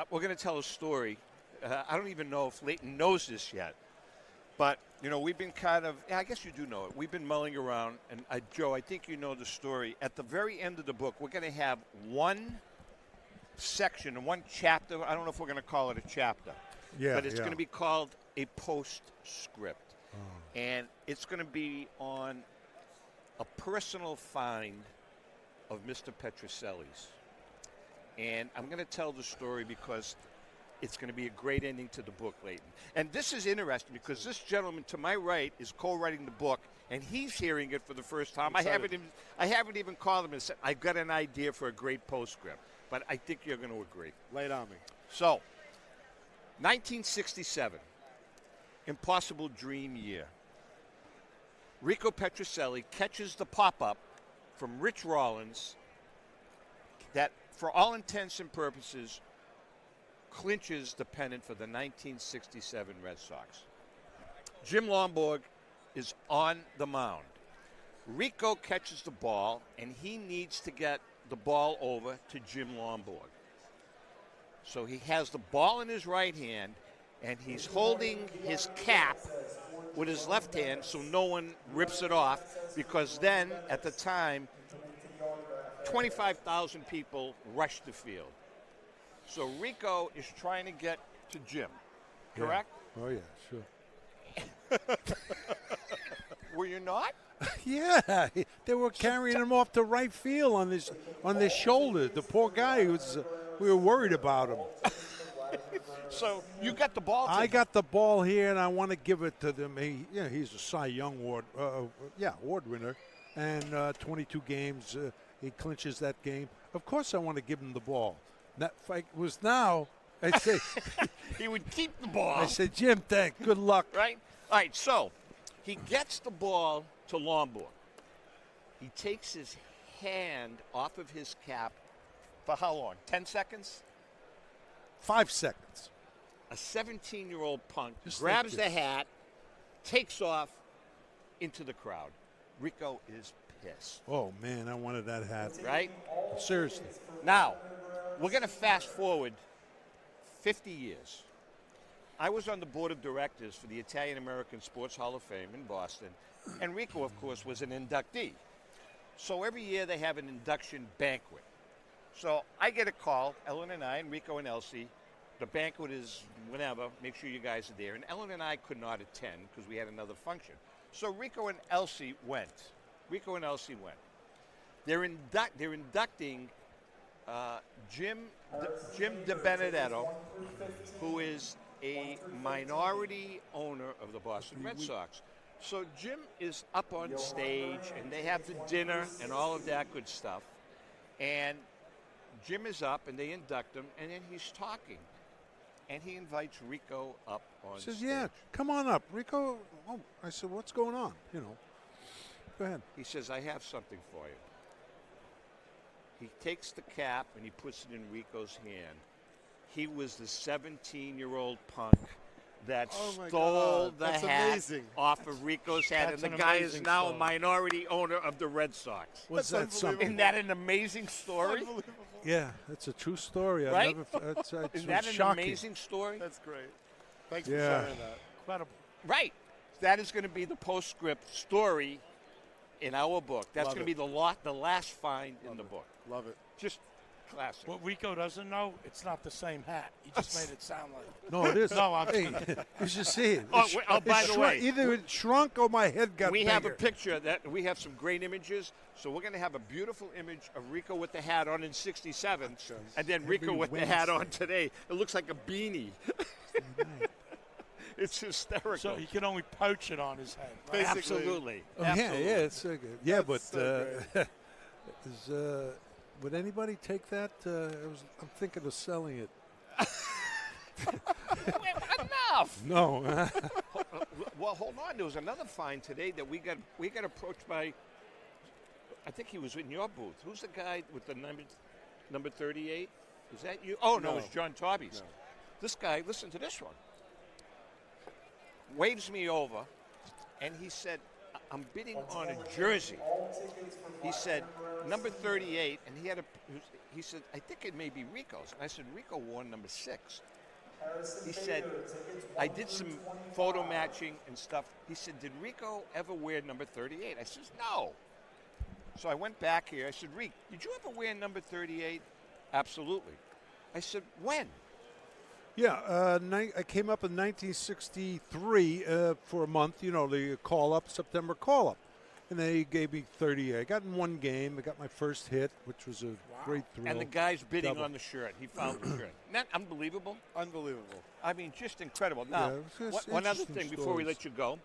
Speaker 3: We're going to tell a story. I don't even know if Leighton knows this yet, but
Speaker 14: You know, we've bin kind of, I guess you do know it. We've been mulling around, and Joe, I think you know the story. At the very end of the book, we're going to have one section, one chapter. I don't know if we're going to call it a chapter.
Speaker 4: Yeah,
Speaker 14: but it's
Speaker 4: yeah.
Speaker 14: going to be called a postscript. And it's going to be on a personal find of Mr. Petroselli's. And I'm going to tell the story because it's going to be a great ending to the book, Leighton. And this is interesting because this gentleman to my right is co-writing the book, and he's hearing it for the first time. I haven't even called him and said, I've got an idea for a great postscript. But I think you're going to agree.
Speaker 13: Lay it on me.
Speaker 14: So, 1967, impossible dream year. Rico Petroselli catches the pop-up from Rich Rollins that, for all intents and purposes, clinches the pennant for the 1967 Red Sox. Jim Lomborg is on the mound. Rico catches the ball, and he needs to get the ball over to Jim Lomborg. So he has the ball in his right hand, and he's holding his cap with his left hand so no one rips it off, because then, at the time, 25,000 people rushed the field. So Rico is trying to get to Jim, correct?
Speaker 4: Yeah. Oh, yeah, sure.
Speaker 14: Were you not?
Speaker 4: Yeah, they were carrying him off to right field on their shoulder. The poor guy we were worried about him.
Speaker 14: So you got the ball.
Speaker 4: I got the ball here, and I want to give it to them. He's a Cy Young award winner, and 22 games. He clinches that game. Of course, I want to give him the ball. That fight was now. I say
Speaker 14: he would keep the ball.
Speaker 4: I said, Jim, good luck.
Speaker 14: Right. All right. So he gets the ball to Lomborg. He takes his hand off of his cap for how long? 10 seconds?
Speaker 4: 5 seconds.
Speaker 14: A 17-year-old punk grabs the hat, takes off into the crowd. Rico is pissed.
Speaker 4: Oh, man, I wanted that hat.
Speaker 14: Right?
Speaker 4: Seriously.
Speaker 14: Now, we're going to fast forward 50 years. I was on the board of directors for the Italian American Sports Hall of Fame in Boston, and Rico, of course, was an inductee. So every year they have an induction banquet. So I get a call, Ellen and I, and Rico and Elsie. The banquet is whenever, make sure you guys are there. And Ellen and I could not attend because we had another function. So Rico and Elsie went. They're inducting Jim DiBenedetto, who is a minority owner of the Boston Red Sox. So Jim is up on stage, and they have the dinner and all of that good stuff. And Jim is up, and they induct him, and then he's talking. And he invites Rico up on stage.
Speaker 4: He says, yeah, come on up. Rico, I said, what's going on? Go ahead.
Speaker 14: He says, I have something for you. He takes the cap, and he puts it in Rico's hand. He was the 17-year-old punk that stole the hat off of Rico's head, and the guy is now a minority owner of the Red Sox. Isn't that an amazing story?
Speaker 4: Yeah, it's a true story.
Speaker 14: Right?
Speaker 4: It's
Speaker 14: Isn't that an
Speaker 4: shocking.
Speaker 14: amazing story?
Speaker 13: That's great. Thanks for sharing that.
Speaker 7: Incredible.
Speaker 14: Right. That is going to be the postscript story in our book. That's going to be the last find in the book.
Speaker 13: Love it.
Speaker 14: Just classic.
Speaker 7: What Rico doesn't know, it's not the same hat. He just made it sound like.
Speaker 4: No, it is.
Speaker 7: No, I'm.
Speaker 4: Hey, you should see it.
Speaker 14: By the way,
Speaker 4: either it shrunk or my head got bigger.
Speaker 14: We have a picture we have some great images. So we're going to have a beautiful image of Rico with the hat on in '67, and then Rico with the hat on today. It looks like a beanie. It's hysterical.
Speaker 7: So he can only poach it on his head. Right?
Speaker 14: Absolutely.
Speaker 4: Yeah, it's so good. Yeah, but would anybody take that? I'm thinking of selling it.
Speaker 14: Enough.
Speaker 4: No.
Speaker 14: Well, hold on. There was another find today that we got approached by. I think he was in your booth. Who's the guy with the number 38? Is that you? Oh no, it's John Tobby's. No. This guy. Listen to this one. Waves me over, and he said, I'm bidding on a jersey. He said, number 38, and he said, I think it may be Rico's. And I said, Rico wore number 6. He said, I did some photo matching and stuff. He said, did Rico ever wear number 38? I says, no. So I went back here. I said, Rico, did you ever wear number 38? Absolutely. I said, when?
Speaker 4: Yeah, I came up in 1963 for a month, the call-up, September call-up. And they gave me 38. I got in one game. I got my first hit, which was a great thrill.
Speaker 14: And the guy's bidding
Speaker 4: Double.
Speaker 14: on the shirt. He found the shirt. Isn't that unbelievable?
Speaker 13: Unbelievable.
Speaker 14: I mean, just incredible. Now,
Speaker 4: it's
Speaker 14: one other
Speaker 4: interesting
Speaker 14: thing before we
Speaker 4: stories.
Speaker 14: let you go.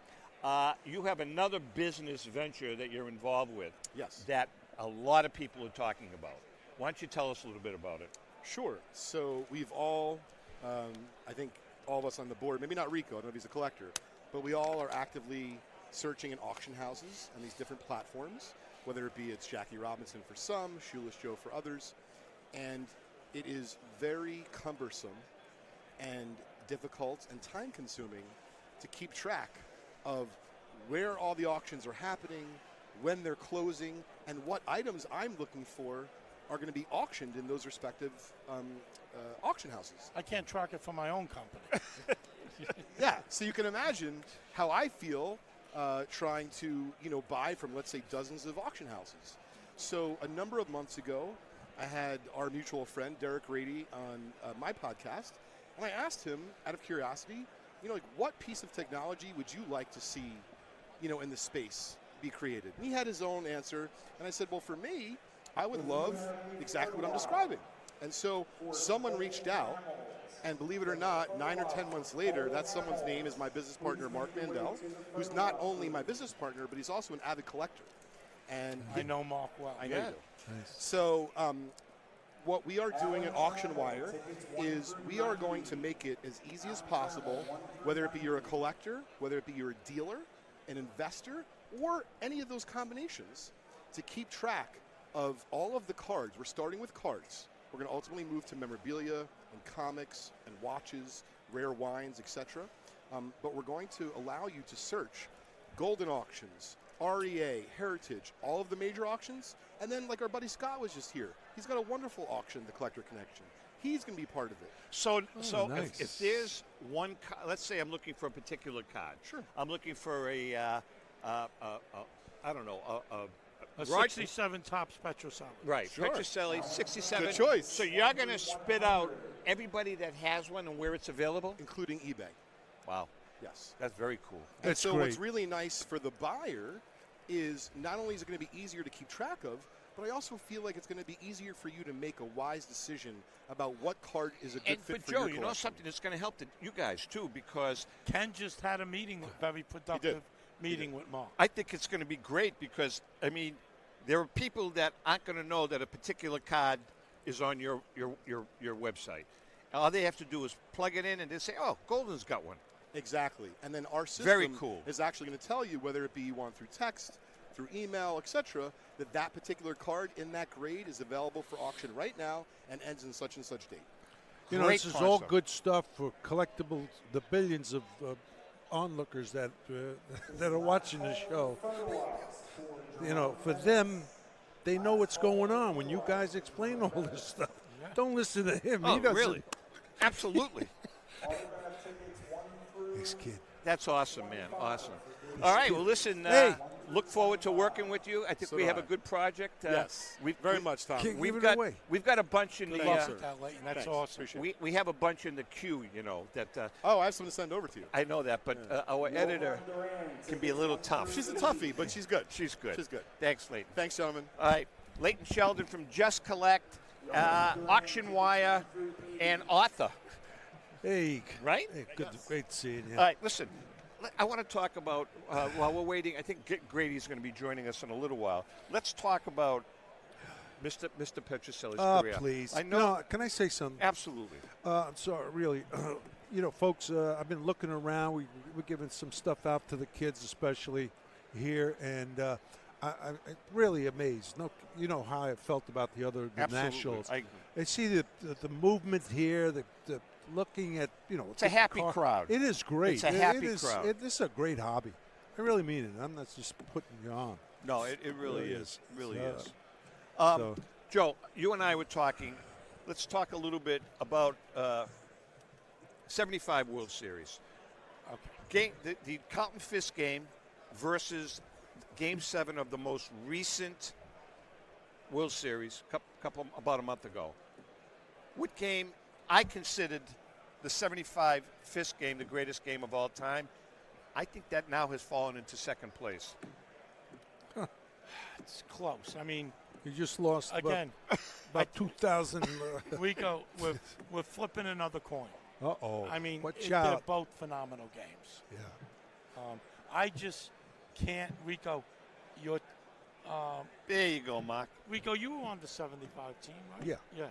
Speaker 14: You have another business venture that you're involved with.
Speaker 13: Yes.
Speaker 14: That a lot of people are talking about. Why don't you tell us a little bit about it?
Speaker 13: Sure. So we've all, I think all of us on the board, maybe not Rico, I don't know if he's a collector, but we all are actively searching in auction houses and these different platforms, whether it be it's Jackie Robinson for some, Shoeless Joe for others. And it is very cumbersome and difficult and time consuming to keep track of where all the auctions are happening, when they're closing, and what items I'm looking for are going to be auctioned in those respective auction houses.
Speaker 7: I can't track it for my own company.
Speaker 13: Yeah, so you can imagine how I feel trying to, buy from, let's say, dozens of auction houses. So a number of months ago, I had our mutual friend, Derek Rady, on my podcast, and I asked him, out of curiosity, what piece of technology would you like to see, in the space be created? And he had his own answer, and I said, well, for me, I would love exactly what I'm describing. And so someone reached out, and believe it or not, 9 or 10 months later, that someone's name is my business partner, Mark Mandel, who's not only my business partner, but he's also an avid collector. And
Speaker 7: I know Mark well.
Speaker 13: I know you do. Nice. So what we are doing at Auction Wire is we are going to make it as easy as possible, whether it be you're a collector, whether it be you're a dealer, an investor, or any of those combinations, to keep track of all of the cards. We're starting with cards. We're going to ultimately move to memorabilia and comics and watches, rare wines, etc. But we're going to allow you to search golden auctions, REA, Heritage, all of the major auctions. And then, like our buddy Scott was just here, he's got a wonderful auction, the Collector Connection. He's going to be part of it.
Speaker 14: So
Speaker 4: nice.
Speaker 14: if there's one, let's say I'm looking for a particular card.
Speaker 13: Sure.
Speaker 14: I'm looking for a
Speaker 7: A 67 top Petroselli.
Speaker 14: Right,
Speaker 13: Sure.
Speaker 14: Petroselli, 67.
Speaker 13: Good choice.
Speaker 14: So you're going to spit out everybody that has one and where it's available?
Speaker 13: Including eBay.
Speaker 14: Wow.
Speaker 13: Yes.
Speaker 14: That's very cool.
Speaker 13: And
Speaker 4: That's
Speaker 13: so
Speaker 4: great.
Speaker 13: what's really nice for the buyer is not only is it going to be easier to keep track of, but I also feel like it's going to be easier for you to make a wise decision about what card is a good fit
Speaker 14: But
Speaker 13: for
Speaker 14: Joe,
Speaker 13: your
Speaker 14: you know
Speaker 13: collection.
Speaker 14: something that's going to help you guys too, because
Speaker 7: Ken just had a meeting, a very productive meeting with Mark.
Speaker 14: I think it's going to be great because, I mean, there are people that aren't going to know that a particular card is on your website. All they have to do is plug it in and they say, oh, Golden's got one.
Speaker 13: Exactly. And then our system
Speaker 14: Very cool.
Speaker 13: is actually going to tell you, whether it be you want through text, through email, etc., that particular card in that grade is available for auction right now and ends in such and such date.
Speaker 14: Great
Speaker 4: this is all
Speaker 14: concept.
Speaker 4: good stuff for collectibles, the billions of onlookers that are watching the show. For them, they know what's going on when you guys explain all this stuff. Don't listen to him.
Speaker 14: Oh,
Speaker 4: He doesn't.
Speaker 14: really? Absolutely.
Speaker 4: This kid.
Speaker 14: That's awesome, man. Awesome. All right. Well, listen.
Speaker 4: Hey.
Speaker 14: Look forward to working with you. I think
Speaker 13: So
Speaker 14: we
Speaker 13: do
Speaker 14: have
Speaker 13: I.
Speaker 14: a good project.
Speaker 13: Yes. Very much, Tom.
Speaker 4: Can't
Speaker 14: We've
Speaker 4: give it
Speaker 14: got
Speaker 4: away.
Speaker 14: we've got a bunch in
Speaker 13: Good
Speaker 14: the.
Speaker 13: luck, sir.
Speaker 7: That's
Speaker 13: Thanks.
Speaker 7: awesome.
Speaker 13: Appreciate it.
Speaker 14: We have a bunch in the queue. That.
Speaker 13: Oh, I have something to send over to you.
Speaker 14: I know that, but our editor can be a little tough.
Speaker 13: She's a toughie, but she's good.
Speaker 14: She's good.
Speaker 13: She's good.
Speaker 14: Thanks, Leighton.
Speaker 13: Thanks, gentlemen.
Speaker 14: All right, Leighton Sheldon from Just Collect, Auction Wire, and author.
Speaker 4: Hey.
Speaker 14: Right?
Speaker 4: Hey, great seeing you.
Speaker 14: All right, listen. I want to talk about, while we're waiting, I think Grady's going to be joining us in a little while. Let's talk about Mr. Petroselli's career.
Speaker 4: Please.
Speaker 14: I know.
Speaker 4: No, can I say something?
Speaker 14: Absolutely.
Speaker 4: I'm sorry, really. Folks, I've been looking around. We're giving some stuff out to the kids, especially here, and I'm really amazed. No, you know how I felt about the
Speaker 14: Absolutely.
Speaker 4: nationals.
Speaker 14: I agree.
Speaker 4: see the movement here, the looking at,
Speaker 14: It's a happy crowd.
Speaker 4: It is great.
Speaker 14: It's a happy crowd.
Speaker 4: This is a great hobby. I really mean it. I'm not just putting you on.
Speaker 14: No, it really
Speaker 4: Really
Speaker 14: is. It really
Speaker 4: So-
Speaker 14: is.
Speaker 4: so-
Speaker 14: Joe, you and I were talking. Let's talk a little bit about 75 World Series.
Speaker 7: Okay.
Speaker 14: The Carlton Fisk game versus Game 7 of the most recent World Series, about a month ago. What game I considered the 75 Fisk game the greatest game of all time? I think that now has fallen into second place.
Speaker 7: It's close. I mean,
Speaker 4: You just lost
Speaker 7: again,
Speaker 4: about 2,000.
Speaker 7: Rico, we're flipping another coin.
Speaker 4: Uh-oh.
Speaker 7: I mean,
Speaker 4: Watch
Speaker 7: they're
Speaker 4: out.
Speaker 7: both phenomenal games.
Speaker 4: Yeah.
Speaker 7: I just can't, Rico. You're,
Speaker 14: There you go, Mark.
Speaker 7: Rico, you were on the 75 team, right?
Speaker 4: Yeah.
Speaker 7: Yeah.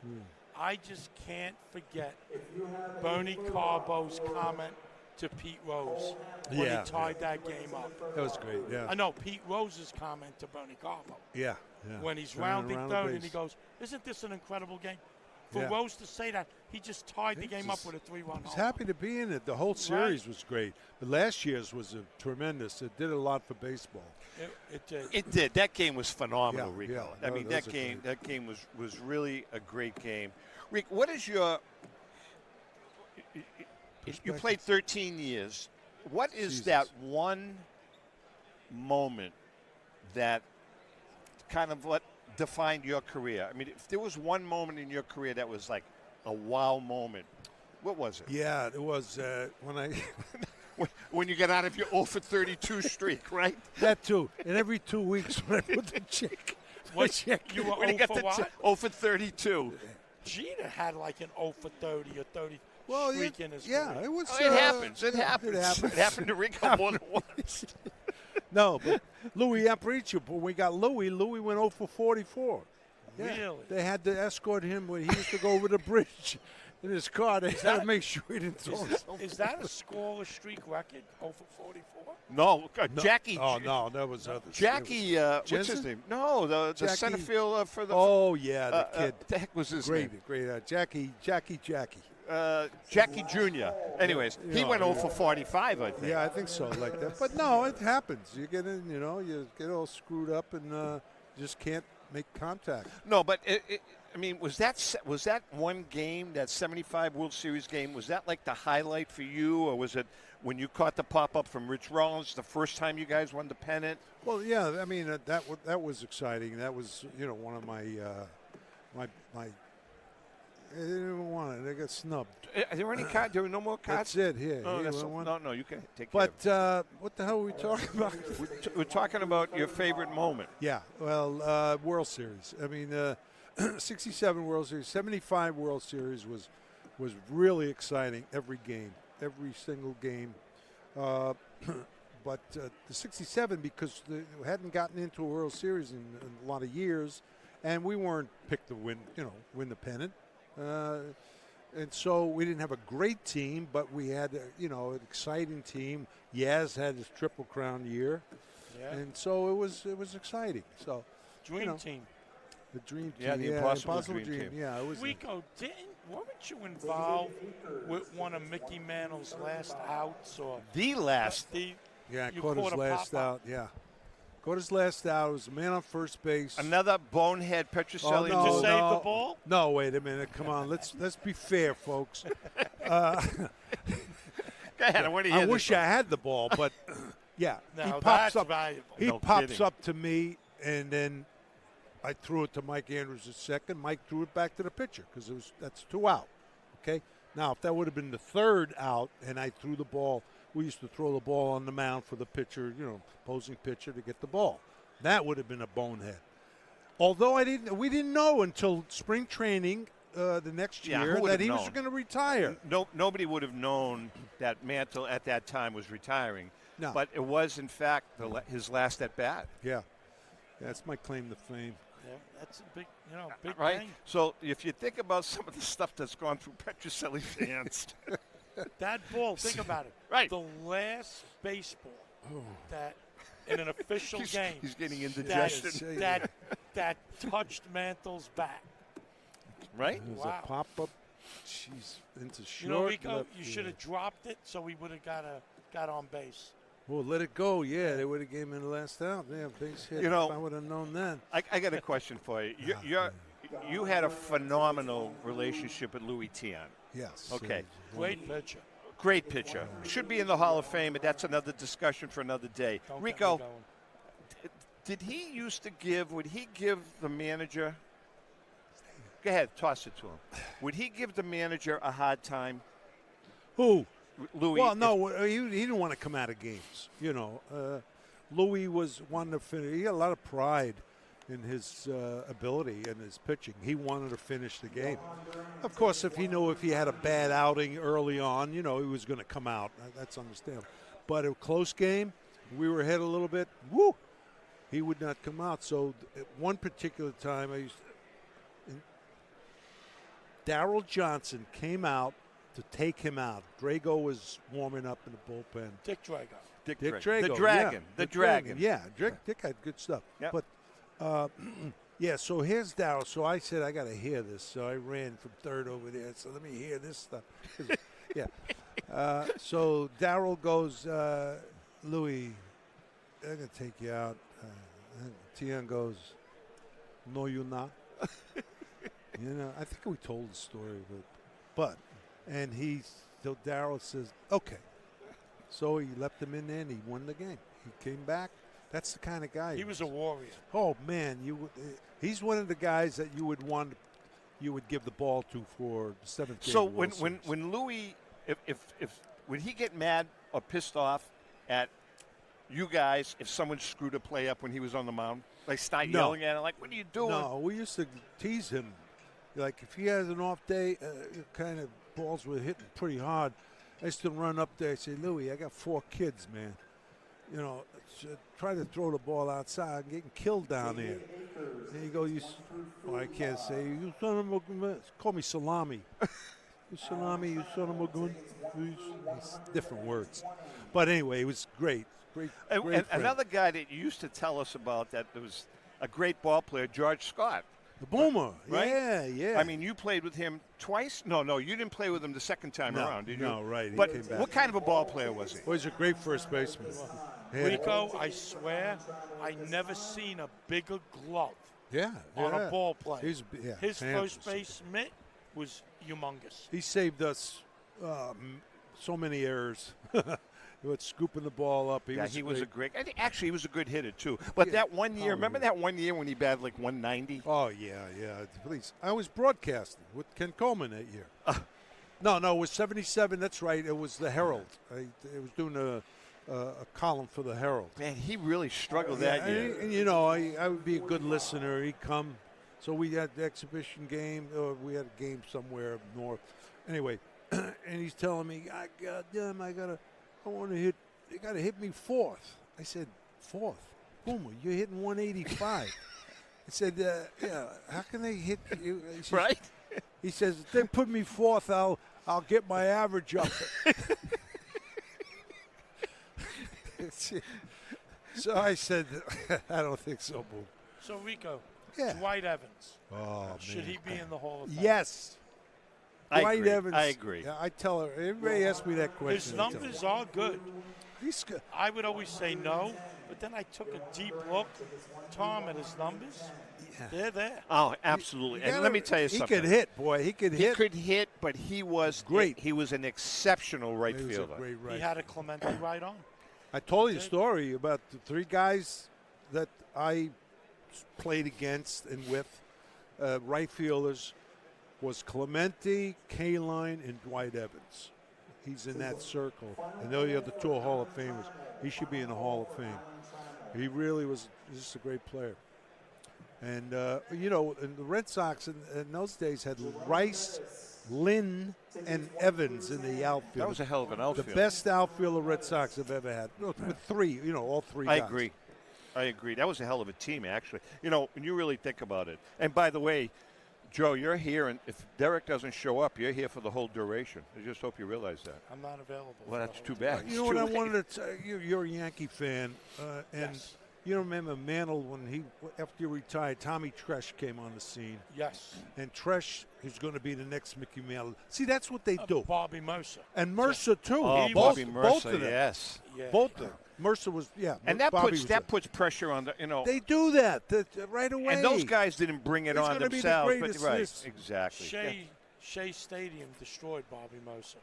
Speaker 7: I just can't forget Bernie Carbo's comment to Pete Rose when
Speaker 4: Yeah.
Speaker 7: he tied that game up.
Speaker 4: That was great, yeah.
Speaker 7: I know Pete Rose's comment to Bernie Carbo.
Speaker 4: Yeah. Yeah.
Speaker 7: When he's
Speaker 4: Turning
Speaker 7: rounding
Speaker 4: around the
Speaker 7: third and he
Speaker 4: base.
Speaker 7: goes, "Isn't this an incredible game?" For
Speaker 4: Yeah.
Speaker 7: Rose to say that, he just tied the
Speaker 4: He
Speaker 7: game
Speaker 4: just-
Speaker 7: up with a 3-run
Speaker 4: I was
Speaker 7: home.
Speaker 4: happy to be in it. The whole series was great. But last year's was tremendous. It did a lot for baseball.
Speaker 7: It did.
Speaker 14: It did. That game was phenomenal,
Speaker 4: Yeah,
Speaker 14: Rico.
Speaker 4: yeah.
Speaker 14: I mean,
Speaker 4: Those
Speaker 14: that
Speaker 4: are
Speaker 14: game was really a great game. Rick, what is your? You played 13 years. What is
Speaker 4: Jesus.
Speaker 14: that one moment that kind of what defined your career? I mean, if there was one moment in your career that was like a wow moment, what was it?
Speaker 4: Yeah, it was when I
Speaker 14: when you got out of your 0 for 32 streak, right?
Speaker 4: that too. And every 2 weeks when I put the check.
Speaker 7: What, you were
Speaker 14: When you
Speaker 7: 0
Speaker 14: got
Speaker 7: for
Speaker 14: the
Speaker 7: what?
Speaker 14: 0 for 32.
Speaker 7: Jeter had like an 0 for 30 or 30
Speaker 4: Well,
Speaker 7: streak in his
Speaker 4: yeah,
Speaker 7: career.
Speaker 4: it was.
Speaker 14: It happens. It
Speaker 4: yeah,
Speaker 14: happens.
Speaker 4: It happens.
Speaker 14: It happened to Rico more than once.
Speaker 4: No, but Louis Aparicio, when we got Louis went 0 for 44. Yeah.
Speaker 7: Really?
Speaker 4: They had to escort him when he used to go over the bridge in his car. They had to
Speaker 7: that-
Speaker 4: make sure he didn't throw it.
Speaker 7: Is that a scoreless streak record? 0 for 44?
Speaker 14: No, Jackie.
Speaker 4: Oh, no, that was others.
Speaker 14: Jackie, what's his
Speaker 4: Jensen?
Speaker 14: name? No, the
Speaker 4: Jackie-
Speaker 14: center field for the.
Speaker 4: Oh, yeah, the kid.
Speaker 14: What the heck was his
Speaker 4: Great,
Speaker 14: name?
Speaker 4: great. Jackie.
Speaker 14: Jackie Jr. Anyways, he
Speaker 4: Yeah,
Speaker 14: went 0
Speaker 4: yeah.
Speaker 14: for 45, I think.
Speaker 4: Yeah, I think so, like that. But no, it happens. You get in, you get all screwed up and just can't make contact.
Speaker 14: No, but I mean, was that one game, that 75 World Series game, was that like the highlight for you, or was it when you caught the pop-up from Rich Rollins the first time you guys won the pennant?
Speaker 4: Well, yeah, I mean that was exciting. That was one of my my. They didn't even want it. They got snubbed.
Speaker 14: Are there any cards? There were no more cards?
Speaker 4: That's it. Here.
Speaker 14: Oh,
Speaker 4: Here,
Speaker 14: that's
Speaker 4: you want one?
Speaker 14: no, you can take care of it.
Speaker 4: But what the hell were we talking about?
Speaker 14: We're talking about your favorite moment.
Speaker 4: Yeah, well, World Series. I mean, 67 World Series, 75 World Series was really exciting. Every game, every single game. But the 67, because we hadn't gotten into a World Series in a lot of years, and we weren't picked to win the pennant. And so we didn't have a great team, but we had, an exciting team. Yaz had his Triple Crown year.
Speaker 7: Yeah.
Speaker 4: And so it was exciting. So
Speaker 7: Dream team.
Speaker 4: The dream team.
Speaker 14: Yeah, the Impossible Dream Team.
Speaker 4: Yeah, it was.
Speaker 7: Rico, weren't you involved with one of Mickey Mantle's last outs? Or
Speaker 14: The last.
Speaker 4: Yeah,
Speaker 7: you
Speaker 4: caught his
Speaker 7: a
Speaker 4: last
Speaker 7: pop-up?
Speaker 4: out. Yeah, caught his last out. It was a man on first base.
Speaker 14: Another bonehead Petrocelli.
Speaker 4: no,
Speaker 7: Did you save
Speaker 4: no.
Speaker 7: the ball?
Speaker 4: No, wait a minute. Come on, let's be fair, folks.
Speaker 14: Go ahead. I want to hear
Speaker 4: I
Speaker 14: this
Speaker 4: wish
Speaker 14: one.
Speaker 4: I had the ball, but yeah,
Speaker 7: Now
Speaker 4: he pops
Speaker 7: that's
Speaker 4: up.
Speaker 7: valuable.
Speaker 4: He
Speaker 14: No
Speaker 4: pops
Speaker 14: kidding.
Speaker 4: up to me, and then I threw it to Mike Andrews at second. Mike threw it back to the pitcher because that's 2 out. Okay. Now, if that would have been the 3rd out, and I threw the ball, we used to throw the ball on the mound for the pitcher, opposing pitcher to get the ball. That would have been a bonehead. Although we didn't know until spring training the next
Speaker 14: Yeah, who
Speaker 4: year
Speaker 14: would
Speaker 4: that
Speaker 14: have
Speaker 4: he was
Speaker 14: known?
Speaker 4: going to retire.
Speaker 14: Nobody would have known that Mantle at that time was retiring.
Speaker 4: No.
Speaker 14: But it was, in fact, his last at bat.
Speaker 4: Yeah. That's my claim to fame.
Speaker 7: Yeah, that's a big, big
Speaker 14: Right?
Speaker 7: thing.
Speaker 14: So if you think about some of the stuff that's gone through Petrocelli's hands.
Speaker 7: That ball, think about it.
Speaker 14: Right.
Speaker 7: The last baseball that in an official game
Speaker 14: He's getting indigestion.
Speaker 7: that touched Mantle's bat.
Speaker 14: Right?
Speaker 4: It was
Speaker 7: Wow.
Speaker 4: a pop-up. Jeez, into short.
Speaker 7: You know, Rico,
Speaker 4: left,
Speaker 7: you
Speaker 4: yeah.
Speaker 7: should have dropped it so we would have got on base.
Speaker 4: Well, let it go. Yeah, they would have gave me the last out. Yeah, base hit.
Speaker 14: You know,
Speaker 4: if I would have known then.
Speaker 14: I got a question for you. You had a phenomenal relationship with Louis Tiant.
Speaker 4: Yes.
Speaker 14: Okay.
Speaker 7: Great pitcher.
Speaker 14: Great pitcher. Should be in the Hall of Fame, but that's another discussion for another day.
Speaker 7: Don't get me
Speaker 14: Rico,
Speaker 7: going.
Speaker 14: would he give the manager, go ahead, toss it to him. Would he give the manager a hard time?
Speaker 4: Who?
Speaker 14: Louis.
Speaker 4: Well, no, he didn't want to come out of games. Louis was one to finish. He had a lot of pride in his ability and his pitching. He wanted to finish the game. Of course, if he knew if he had a bad outing early on, he was going to come out. That's understandable. But a close game, we were ahead a little bit, he would not come out. So at one particular time, Darrell Johnson came out to take him out. Drago was warming up in the bullpen.
Speaker 7: Dick Drago.
Speaker 4: Dick Drago.
Speaker 14: The Dragon.
Speaker 4: Yeah.
Speaker 14: The Dragon.
Speaker 4: Yeah, Dick had good stuff.
Speaker 14: Yep.
Speaker 4: But, so here's Darrell. So I said, I got to hear this. So I ran from third over there. So let me hear this stuff. Yeah. So Darrell goes, Louis, I'm going to take you out. Tien goes, no, you're not. I think we told the story, but so Darrell says, okay. So he left him in there and he won the game. He came back. That's the kind of guy
Speaker 7: He was a warrior.
Speaker 4: Oh man, he's one of the guys that you would give the ball to for the seventh game.
Speaker 14: So when Louis, if would he get mad or pissed off at you guys if someone screwed a play up when he was on the mound? Like start yelling at him, like, what are you doing?
Speaker 4: No, we used to tease him. Like if he has an off day, kind of balls were hitting pretty hard. I used to run up there and say, Louis, I got 4 kids, man. Try to throw the ball outside. I'm getting killed down there. And he goes, I can't say, you son of a gun. Call me Salami. You Salami, you son of a gun. Different words. But anyway, it was great. Great
Speaker 14: another guy that you used to tell us about that was a great ball player, George Scott.
Speaker 4: The Boomer.
Speaker 14: Right?
Speaker 4: Yeah.
Speaker 14: I mean, you played with him twice? No, you didn't play with him the second time around, did you?
Speaker 4: No, right.
Speaker 14: But
Speaker 4: he came back.
Speaker 14: what kind of a ball player was he?
Speaker 4: Well, he's a great first baseman.
Speaker 7: Rico, I swear, I never seen a bigger glove on a ball player. His first base mitt was humongous.
Speaker 4: He saved us so many errors. With scooping the ball up.
Speaker 14: He was a great. I think actually he was a good hitter too. But that one year, remember that one year when he batted like 190?
Speaker 4: Oh yeah. Please, I was broadcasting with Ken Coleman that year. No, it was 77. That's right. It was the Herald. I was doing a column for the Herald.
Speaker 14: Man, he really struggled that year.
Speaker 4: And I would be a good listener. He'd come. So we had the exhibition game. We had a game somewhere up north. Anyway, and he's telling me, I want to hit. You got to hit me 4th. I said, 4th? Boomer, you're hitting 185. I said, how can they hit you? Says,
Speaker 14: right?
Speaker 4: He says, if they put me 4th, I'll get my average up. So I said, I don't think so, Boom.
Speaker 7: So, Rico,
Speaker 4: Yeah.
Speaker 7: Dwight Evans.
Speaker 4: Oh,
Speaker 7: Should
Speaker 4: man.
Speaker 7: he be in the Hall of Fame?
Speaker 4: Yes. Dwight Evans.
Speaker 14: I agree.
Speaker 4: Yeah, I tell her. Everybody asks me that question.
Speaker 7: His numbers are good.
Speaker 4: He's good.
Speaker 7: I would always say no, but then I took a deep look, Tom, at his numbers.
Speaker 4: Yeah.
Speaker 7: They're there.
Speaker 14: Oh, absolutely. And let me tell you something.
Speaker 4: He could hit, boy. He could hit.
Speaker 14: He could hit, but he was
Speaker 4: great.
Speaker 14: He was an exceptional right
Speaker 4: He was
Speaker 14: fielder.
Speaker 4: a great right.
Speaker 7: He had a Clemente right on.
Speaker 4: I told you a story about the 3 guys that I played against and with, right fielders, was Clemente, Kaline, and Dwight Evans. He's in that circle. And the other 2 are Hall of Famers. He should be in the Hall of Fame. He really was just a great player. And, and the Red Sox in those days had Rice, Lynn, and Evans in the outfield.
Speaker 14: That was a hell of an outfield.
Speaker 4: The best outfield the Red Sox have ever had. With 3, all 3 guys.
Speaker 14: I agree. That was a hell of a team, actually. When you really think about it. And by the way, Joe, you're here, and if Derek doesn't show up, you're here for the whole duration. I just hope you realize that.
Speaker 7: I'm not available.
Speaker 14: Well, that's too bad.
Speaker 4: You know what I wanted to tell you? You're a Yankee fan, and
Speaker 7: Yes.
Speaker 4: you remember Mantle when after he retired, Tommy Tresh came on the scene.
Speaker 7: Yes.
Speaker 4: And Tresh is going to be the next Mickey Mantle. See, that's what they do.
Speaker 7: Bobby Mercer.
Speaker 4: And Mercer, too.
Speaker 14: Oh,
Speaker 4: both
Speaker 14: Bobby
Speaker 4: of
Speaker 14: Mercer,
Speaker 4: them.
Speaker 14: yes.
Speaker 7: Yeah.
Speaker 4: Both of them. Mercer was,
Speaker 14: And
Speaker 4: Bobby
Speaker 14: that puts pressure on the,
Speaker 4: They do that right away.
Speaker 14: And those guys didn't bring it
Speaker 4: He's
Speaker 14: on
Speaker 4: gonna be the
Speaker 14: themselves.
Speaker 4: greatest.
Speaker 14: But right, exactly.
Speaker 7: Shea Stadium destroyed Bobby Moser.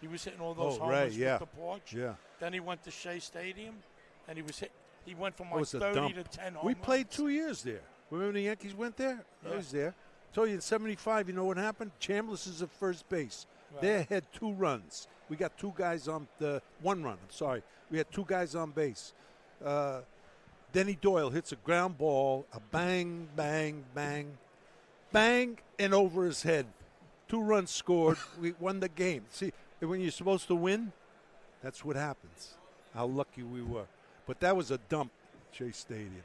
Speaker 7: He was hitting all those
Speaker 4: Oh, right,
Speaker 7: homers
Speaker 4: yeah.
Speaker 7: with the porch.
Speaker 4: Yeah.
Speaker 7: Then he went to Shea Stadium, and he went from
Speaker 4: That
Speaker 7: like
Speaker 4: was a
Speaker 7: 30
Speaker 4: dump.
Speaker 7: to 10 home
Speaker 4: We
Speaker 7: runs.
Speaker 4: played 2 years there. Remember the Yankees went there?
Speaker 7: Yeah.
Speaker 4: I was there. Told you in '75, you know what happened? Chambliss is at first base.
Speaker 7: Right.
Speaker 4: They had 2 runs. We got 2 guys on the 1 run. I'm sorry. We had 2 guys on base. Denny Doyle hits a ground ball, a bang, bang, bang, bang, and over his head. 2 runs scored. We won the game. See, when you're supposed to win, that's what happens. How lucky we were. But that was a dump, Shea Stadium.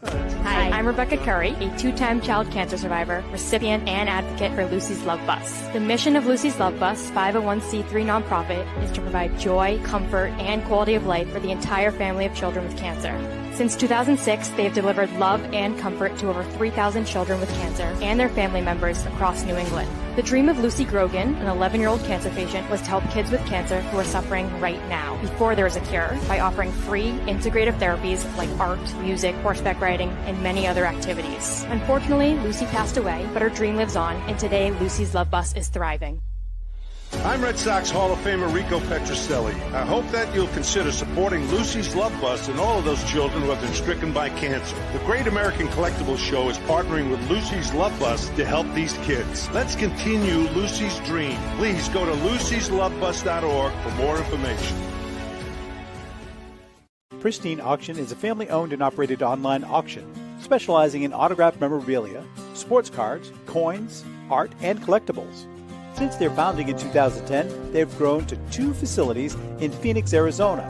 Speaker 9: Hi, I'm Rebecca Curry, a 2-time child cancer survivor, recipient, and advocate for Lucy's Love Bus. The mission of Lucy's Love Bus, 501c3 nonprofit, is to provide joy, comfort, and quality of life for the entire family of children with cancer. Since 2006, they have delivered love and comfort to over 3,000 children with cancer and their family members across New England. The dream of Lucy Grogan, an 11-year-old cancer patient, was to help kids with cancer who are suffering right now, before there is a cure, by offering free, integrative therapies like art, music, horseback riding, and many other activities. Unfortunately, Lucy passed away, but her dream lives on, and today Lucy's Love Bus is thriving.
Speaker 10: I'm Red Sox Hall of Famer Rico Petroselli. I hope that you'll consider supporting Lucy's Love Bus and all of those children who have been stricken by cancer. The Great American Collectibles Show is partnering with Lucy's Love Bus to help these kids. Let's continue Lucy's dream. Please go to lucyslovebus.org for more information.
Speaker 15: Pristine Auction is a family-owned and operated online auction specializing in autographed memorabilia, sports cards, coins, art, and collectibles. Since their founding in 2010, they've grown to 2 facilities in Phoenix, Arizona,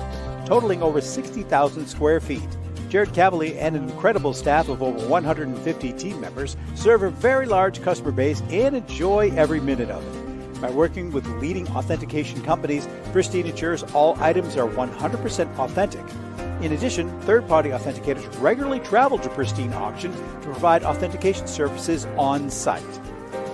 Speaker 15: totaling over 60,000 square feet. Jared Cavalier and an incredible staff of over 150 team members serve a very large customer base and enjoy every minute of it. By working with leading authentication companies, Pristine ensures all items are 100% authentic. In addition, third-party authenticators regularly travel to Pristine Auction to provide authentication services on site.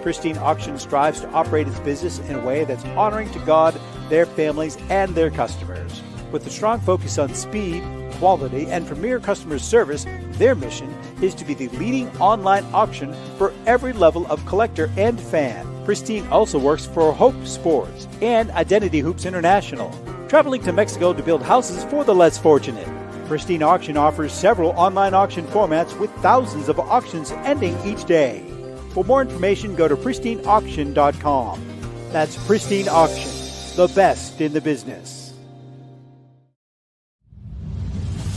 Speaker 15: Pristine Auction strives to operate its business in a way that's honoring to God, their families, and their customers. With a strong focus on speed, quality, and premier customer service, their mission is to be the leading online auction for every level of collector and fan. Pristine also works for Hope Sports and Identity Hoops International, traveling to Mexico to build houses for the less fortunate. Pristine Auction offers several online auction formats with thousands of auctions ending each day. For more information, go to pristineauction.com. That's Pristine Auction, the best in the business.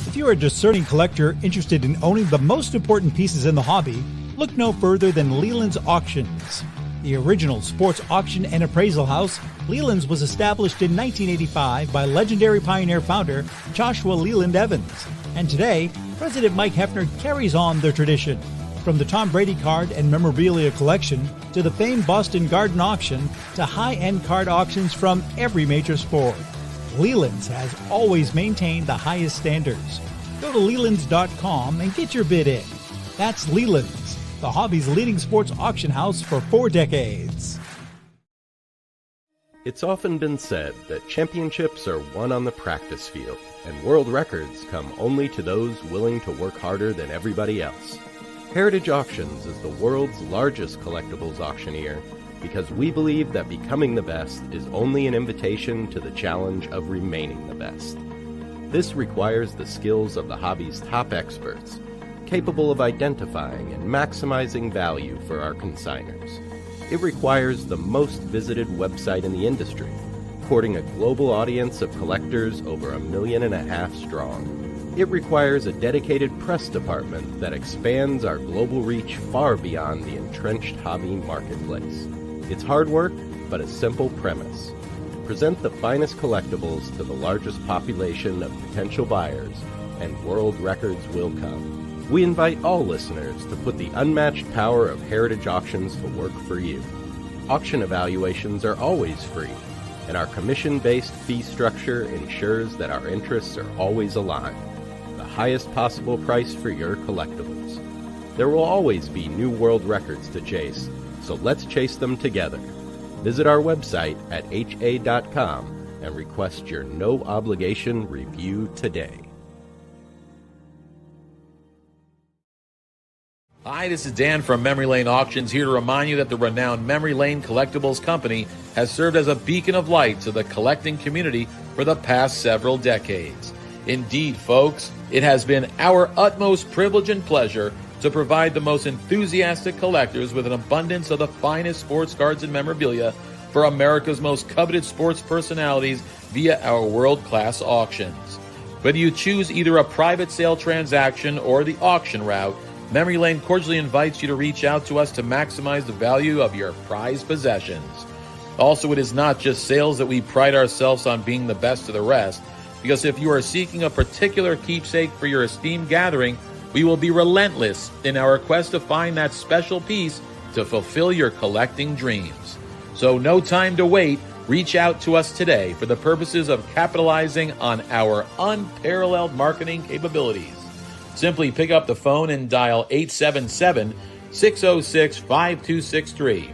Speaker 16: If you are a discerning collector interested in owning the most important pieces in the hobby, look no further than Leland's Auctions. The original sports auction and appraisal house, Leland's was established in 1985 by legendary Pioneer founder Joshua Leland Evans. And today, President Mike Hefner carries on the tradition. From the Tom Brady card and memorabilia collection to the famed Boston Garden Auction to high-end card auctions from every major sport, Leland's has always maintained the highest standards. Go to Lelands.com and get your bid in. That's Leland's, the hobby's leading sports auction house for 4 decades.
Speaker 17: It's often been said that championships are won on the practice field, and world records come only to those willing to work harder than everybody else. Heritage Auctions is the world's largest collectibles auctioneer because we believe that becoming the best is only an invitation to the challenge of remaining the best. This requires the skills of the hobby's top experts, capable of identifying and maximizing value for our consigners. It requires the most visited website in the industry, courting a global audience of collectors over 1.5 million strong. It requires a dedicated press department that expands our global reach far beyond the entrenched hobby marketplace. It's hard work, but a simple premise. Present the finest collectibles to the largest population of potential buyers, and world records will come. We invite all listeners to put the unmatched power of Heritage Auctions to work for you. Auction evaluations are always free, and our commission-based fee structure ensures that our interests are always aligned. Highest possible price for your collectibles. There will always be new world records to chase, so let's chase them together. Visit our website at ha.com and request your no-obligation review today.
Speaker 2: Hi, this is Dan from Memory Lane Auctions, here to remind you that the renowned Memory Lane Collectibles Company has served as a beacon of light to the collecting community for the past several decades. Indeed, folks, it has been our utmost privilege and pleasure to provide the most enthusiastic collectors with an abundance of the finest sports cards and memorabilia for America's most coveted sports personalities via our world-class auctions. Whether you choose either a private sale transaction or the auction route, Memory Lane cordially invites you to reach out to us to maximize the value of your prized possessions. Also, it is not just sales that we pride ourselves on being the best of the rest, because if you are seeking a particular keepsake for your esteemed gathering, we will be relentless in our quest to find that special piece to fulfill your collecting dreams. So no time to wait. Reach out to us today for the purposes of capitalizing on our unparalleled marketing capabilities. Simply pick up the phone and dial 877-606-5263.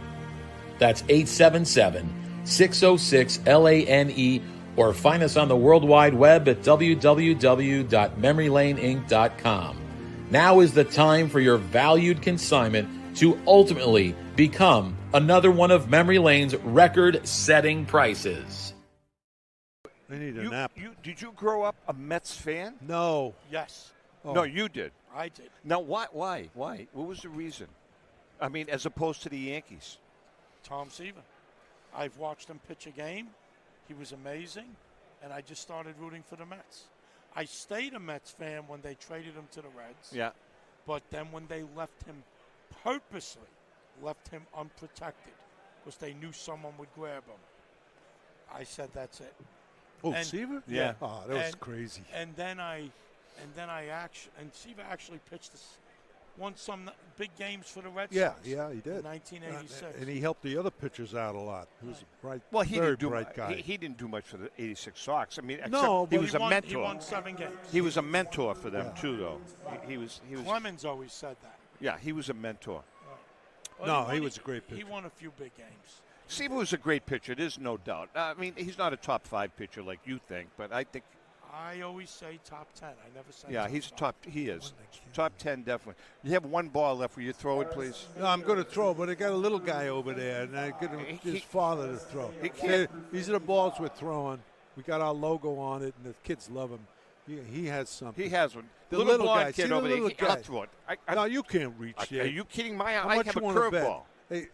Speaker 2: That's 877-606-LANE, or find us on the World Wide Web at www.memorylaneinc.com. Now is the time for your valued consignment to ultimately become another one of Memory Lane's record-setting prices.
Speaker 4: I need a nap.
Speaker 14: Did you grow up a Mets fan?
Speaker 4: No.
Speaker 7: Yes.
Speaker 4: Oh.
Speaker 14: No, you did.
Speaker 7: I did.
Speaker 14: Now, why? What was the reason? I mean, as opposed to the Yankees.
Speaker 7: Tom Seaver. I've watched him pitch a game. He was amazing, and I just started rooting for the Mets. I stayed a Mets fan when they traded him to the Reds.
Speaker 14: Yeah.
Speaker 7: But then when they left him unprotected because they knew someone would grab him, I said, that's it.
Speaker 4: Oh, Seaver?
Speaker 7: Yeah.
Speaker 4: Oh, that was crazy.
Speaker 7: And Seaver actually pitched won some big games for the Red Sox.
Speaker 4: Yeah, he did.
Speaker 7: In 1986.
Speaker 4: And he helped the other pitchers out a lot. He was a bright,
Speaker 14: he
Speaker 4: very
Speaker 14: didn't do
Speaker 4: bright guy.
Speaker 14: He didn't do much for the 86 Sox. I mean,
Speaker 4: no,
Speaker 14: he was a mentor.
Speaker 7: He won 7 games.
Speaker 14: He was a mentor for them, too, though. He was.
Speaker 7: Clemens always said that.
Speaker 14: Yeah, he was a mentor.
Speaker 7: Well,
Speaker 4: he was a great pitcher.
Speaker 7: He won a few big games.
Speaker 14: Seaver was a great pitcher. There's no doubt. I mean, he's not a top 5 pitcher like you think, but I think.
Speaker 7: I always say top 10. I never say.
Speaker 14: Yeah, he's top. He is top 10 definitely. You have one ball left. Will you throw it, please?
Speaker 4: No, I'm going to throw, but I got a little guy over there, and I get his father to throw. These are the balls we're throwing. We got our logo on it, and the kids love him. He has something.
Speaker 14: He has one.
Speaker 4: The
Speaker 14: little
Speaker 4: guy.
Speaker 14: kid
Speaker 4: See
Speaker 14: over
Speaker 4: the
Speaker 14: there.
Speaker 4: guy.
Speaker 14: I'll throw it.
Speaker 4: No, you can't reach
Speaker 14: Are
Speaker 4: there.
Speaker 14: you kidding? I
Speaker 4: How
Speaker 14: have
Speaker 4: much
Speaker 14: a
Speaker 4: you want to bet?
Speaker 14: curveball.
Speaker 4: Hey,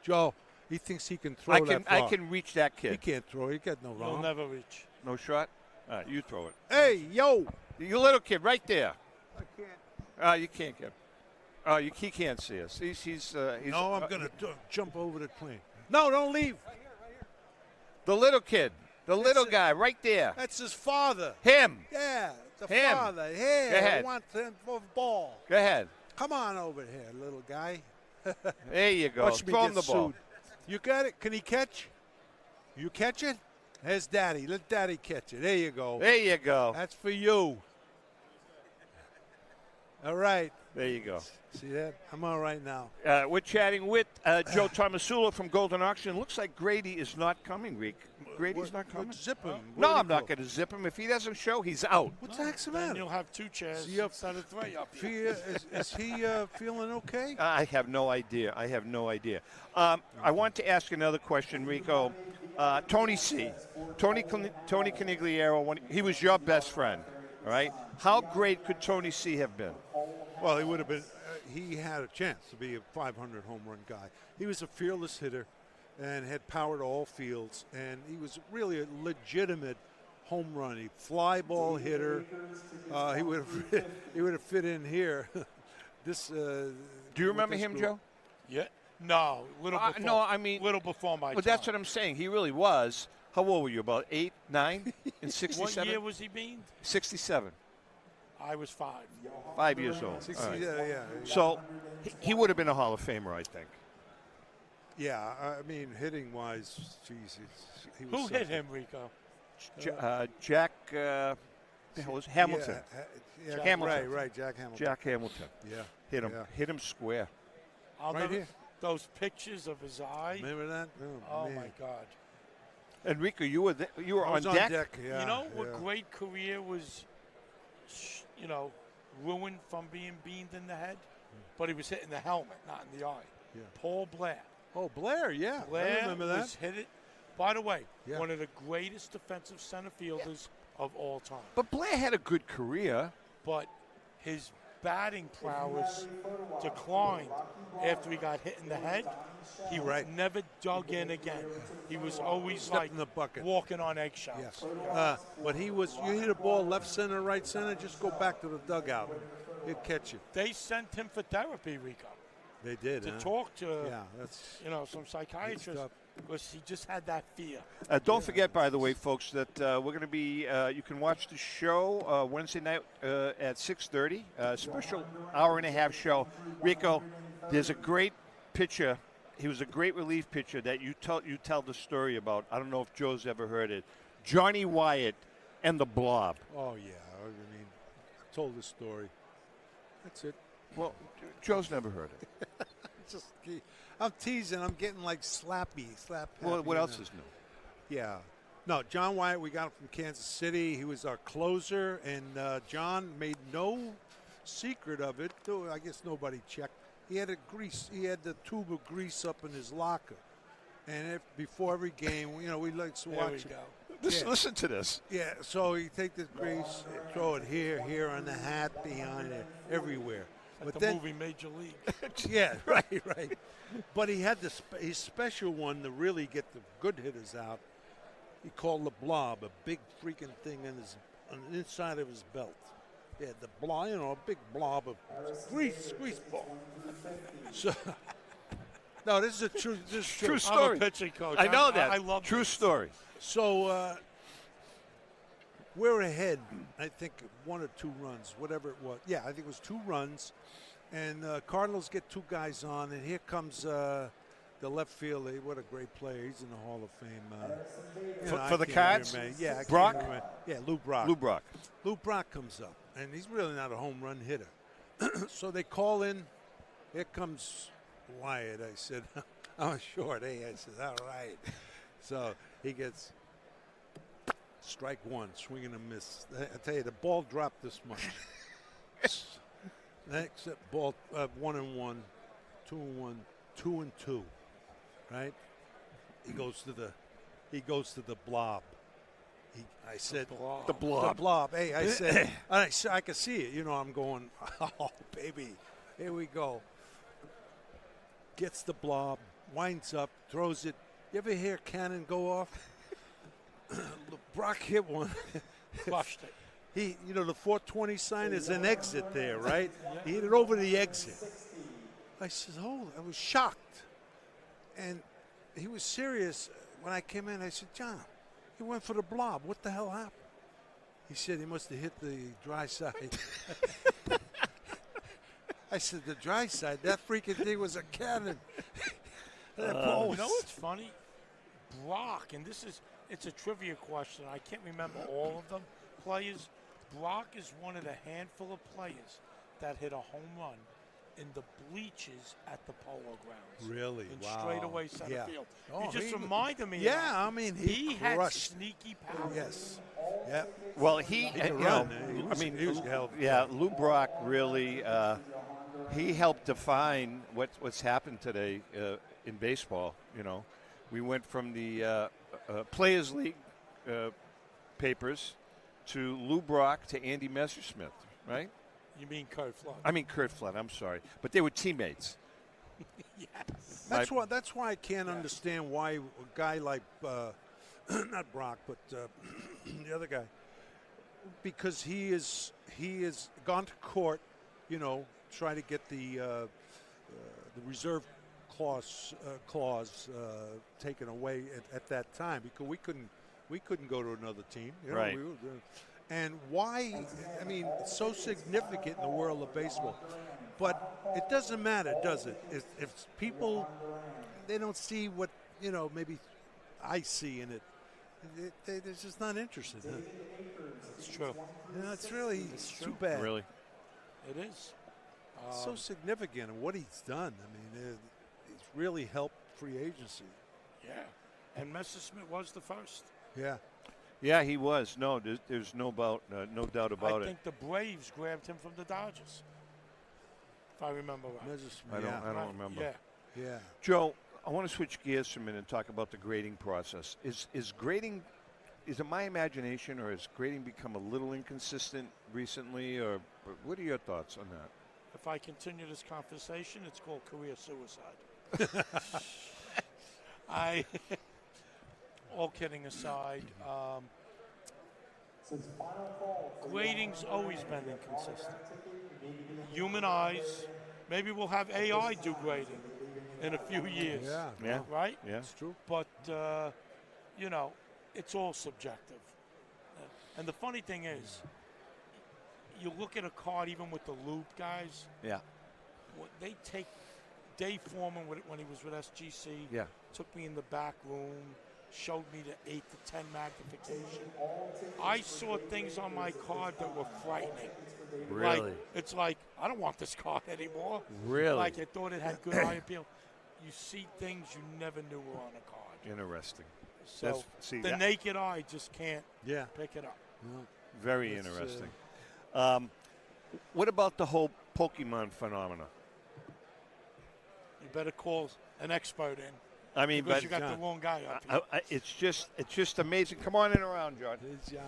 Speaker 4: Joe, he thinks he can throw that
Speaker 14: I
Speaker 4: far.
Speaker 14: can reach that kid.
Speaker 4: He can't throw. He got no
Speaker 7: You'll
Speaker 4: wrong.
Speaker 7: never reach.
Speaker 14: No shot? All right, you throw it.
Speaker 4: Hey, yo.
Speaker 14: You little kid right there.
Speaker 4: I can't.
Speaker 14: You can't get him. He can't see us. He's
Speaker 4: no, I'm going to jump over the plane. No, don't leave.
Speaker 14: The little kid. The little guy right there.
Speaker 4: That's his father.
Speaker 14: Him.
Speaker 4: Yeah, the
Speaker 14: Him.
Speaker 4: father. Here,
Speaker 14: Go ahead.
Speaker 4: I want him for the ball.
Speaker 14: Go ahead.
Speaker 4: Come on over here, little guy.
Speaker 14: There you go.
Speaker 4: Watch me
Speaker 14: Throw
Speaker 4: get
Speaker 14: him the ball.
Speaker 4: sued. You got it? Can he catch? You catch it? There's Daddy. Let Daddy catch it. There you go.
Speaker 14: There you go.
Speaker 4: That's for you. All right.
Speaker 14: There you go.
Speaker 4: See that? I'm all right now.
Speaker 14: We're chatting with Joe Tomasula from Golden Auction. Looks like Grady is not coming, Reek. Grady's not coming?
Speaker 4: Zip him.
Speaker 14: No, I'm not going to zip him. If he doesn't show, he's out.
Speaker 4: What's the heck's the
Speaker 7: Then
Speaker 4: matter?
Speaker 7: you'll have 2 chairs instead of 3 up
Speaker 4: Is he feeling okay?
Speaker 14: I have no idea. I want to ask another question, Rico. Tony C. Tony Conigliaro, he was your best friend, all right? How great could Tony C. have been?
Speaker 4: Well, he would have been. He had a chance to be a 500 home run guy. He was a fearless hitter and had power to all fields, and he was really a legitimate home run. Fly ball hitter. He would have fit in here.
Speaker 14: Do you remember him, Joe?
Speaker 7: Yeah. No, little before.
Speaker 14: No, I mean
Speaker 7: little before my time.
Speaker 14: Well, that's what I'm saying. He really was. How old were you? About 8, 9 in 67?
Speaker 7: What year was he being?
Speaker 14: 67.
Speaker 7: I was 5.
Speaker 14: 5 years old.
Speaker 4: 60,
Speaker 14: Right.
Speaker 4: yeah.
Speaker 14: So he would have been a Hall of Famer, I think.
Speaker 4: Yeah, I mean, hitting wise, geez, he was
Speaker 7: Who hit
Speaker 4: something.
Speaker 7: him, Rico?
Speaker 14: Jack. Hamilton.
Speaker 4: Yeah,
Speaker 14: Hamilton.
Speaker 4: Right, Jack Hamilton.
Speaker 14: Jack Hamilton.
Speaker 4: Yeah.
Speaker 14: Hit him.
Speaker 4: Yeah.
Speaker 14: Hit him square.
Speaker 4: Right here.
Speaker 7: Those pictures of his eye.
Speaker 4: Remember that?
Speaker 7: Oh
Speaker 4: man.
Speaker 7: my God.
Speaker 14: Enrico, you were
Speaker 4: I
Speaker 14: on
Speaker 4: was
Speaker 14: deck.
Speaker 4: Yeah,
Speaker 7: you know what
Speaker 4: yeah.
Speaker 7: great career was, ruined from being beamed in the head? but he was hitting the helmet, not in the eye.
Speaker 4: Yeah.
Speaker 7: Paul Blair.
Speaker 4: Oh, Blair, yeah.
Speaker 7: Blair
Speaker 4: I remember that.
Speaker 7: was hit it. By the way,
Speaker 4: Yeah.
Speaker 7: one of the greatest defensive center fielders of all time.
Speaker 14: But Blair had a good career.
Speaker 7: But his batting prowess declined after he got hit in the head. He never dug in again. He was always
Speaker 4: Stepped in the bucket.
Speaker 7: walking on eggshells.
Speaker 4: But you hit a ball left center, right center, just go back to the dugout. He'll catch you.
Speaker 7: They sent him for therapy, Rico.
Speaker 4: They did,
Speaker 7: to
Speaker 4: huh?
Speaker 7: talk to
Speaker 4: that's
Speaker 7: some psychiatrists because he just had that fear.
Speaker 14: Don't forget, by the way, folks, that we're going to be. You can watch the show Wednesday night at 6:30. Special hour-and-a-half show. Rico, there's a great pitcher. He was a great relief pitcher that you tell the story about. I don't know if Joe's ever heard it. Johnny Wyatt and the Blob.
Speaker 4: Oh yeah, I mean, I told this story. That's it.
Speaker 14: Well, Joe's never heard it.
Speaker 4: Just, I'm teasing. I'm getting like slappy.
Speaker 14: Well, what else is new?
Speaker 4: Yeah. No, John Wyatt, we got him from Kansas City. He was our closer, and John made no secret of it. Though I guess nobody checked. He had the tube of grease up in his locker, and before every game, we like to watch it.
Speaker 14: Listen to this.
Speaker 4: Yeah, so you take this grease, throw it here on the hat, behind it, everywhere.
Speaker 7: Like
Speaker 4: But
Speaker 7: the
Speaker 4: then,
Speaker 7: movie Major League.
Speaker 4: yeah, right. But he had his special one to really get the good hitters out. He called the blob, a big freaking thing on the inside of his belt. Yeah, the blob, a big blob of grease ball. So, no, this is a true
Speaker 14: story.
Speaker 7: I'm a pitching coach.
Speaker 14: I know that.
Speaker 7: I love
Speaker 14: true
Speaker 7: this.
Speaker 14: story.
Speaker 4: So we're ahead, I think, 1 or 2 runs, whatever it was. Yeah, I think it was 2 runs. And Cardinals get 2 guys on, and here comes the left fielder. What a great player. He's in the Hall of Fame.
Speaker 14: For the Cards?
Speaker 4: Yeah,
Speaker 14: Brock?
Speaker 4: Yeah, Lou Brock.
Speaker 14: Lou Brock.
Speaker 4: Lou Brock comes up, and he's really not a home run hitter. So they call in. Here comes Wyatt. I said, I'm short, I said, all right. So he gets strike 1, swing and a miss. I tell you, the ball dropped this much. Next ball, 1-1, 2-1, 2-2, right? He goes to the blob. I said
Speaker 14: the blob.
Speaker 4: Hey, I said I could see it. I'm going, oh baby, here we go. Gets the blob, winds up, throws it. You ever hear a cannon go off? Brock hit one.
Speaker 7: Crushed it.
Speaker 4: The 420 sign is an exit there, right? He hit it over the exit. I said, I was shocked. And he was serious. When I came in, I said, John, he went for the blob. What the hell happened? He said he must have hit the dry side. I said, the dry side? That freaking thing was a cannon.
Speaker 7: You know what's funny? Brock, and it's a trivia question. I can't remember all of them players. Brock is one of the handful of players that hit a home run in the bleachers at the Polo Grounds.
Speaker 4: Really?
Speaker 7: In
Speaker 4: Wow.
Speaker 7: straightaway center field.
Speaker 4: Oh,
Speaker 7: You just
Speaker 4: he-
Speaker 7: reminded me.
Speaker 4: Yeah,
Speaker 7: of that.
Speaker 4: I mean,
Speaker 7: he had
Speaker 4: crushed.
Speaker 7: sneaky power.
Speaker 4: Yes. Yep.
Speaker 14: Well, he
Speaker 4: could
Speaker 14: you
Speaker 4: run.
Speaker 14: know,
Speaker 4: He was a hell of a
Speaker 14: yeah, Lou Brock really he helped define what's happened today in baseball. We went from the Players League papers to Lou Brock to Andy Messersmith, right?
Speaker 7: You mean Kurt Flood?
Speaker 14: I mean Kurt Flood. I'm sorry, but they were teammates.
Speaker 7: Yes.
Speaker 4: That's why I can't understand why a guy like not Brock, but the other guy, because he is gone to court, try to get the reserve clause taken away at that time, because we couldn't go to another team.
Speaker 14: Right.
Speaker 4: And why? I mean, it's so significant in the world of baseball. But it doesn't matter, does it? If people, they don't see what, maybe I see in it, they're just not interested. Huh?
Speaker 7: It's true.
Speaker 4: It's really too bad.
Speaker 14: Really?
Speaker 7: It is.
Speaker 4: So significant in what he's done. I mean, he's really helped free agency.
Speaker 7: Yeah. And Messersmith was the first.
Speaker 4: Yeah.
Speaker 14: Yeah, he was. No, there's no doubt about
Speaker 7: I
Speaker 14: it.
Speaker 7: think the Braves grabbed him from the Dodgers. if I remember right.
Speaker 14: I don't remember.
Speaker 7: Yeah.
Speaker 4: Yeah.
Speaker 14: Joe, I want to switch gears for a minute and talk about the grading process. Is grading, is it my imagination, or has grading become a little inconsistent recently, or what are your thoughts on that?
Speaker 7: If I continue this conversation, it's called career suicide. All kidding aside, grading's always been inconsistent. Human eyes, maybe we'll have AI do grading in a few years.
Speaker 14: Yeah.
Speaker 7: Right?
Speaker 14: Yeah.
Speaker 4: It's true.
Speaker 7: But, it's all subjective. And the funny thing is, you look at a card, even with the loop guys.
Speaker 14: Yeah.
Speaker 7: They take Dave Foreman when he was with SGC.
Speaker 14: Yeah.
Speaker 7: Took me in the back room, showed me the 8 to 10 magnification. I saw things on my card that were frightening.
Speaker 14: Really?
Speaker 7: Like, it's like, I don't want this card anymore.
Speaker 14: Really?
Speaker 7: Like, I thought it had good eye appeal. You see things you never knew were on a card.
Speaker 14: Interesting.
Speaker 7: So the naked eye just can't pick it up.
Speaker 14: Very interesting. What about the whole Pokemon phenomenon?
Speaker 7: You better call an expert in.
Speaker 14: I mean,
Speaker 7: because
Speaker 14: but
Speaker 7: you got the wrong guy up here.
Speaker 14: it's just amazing. Come on in around, John.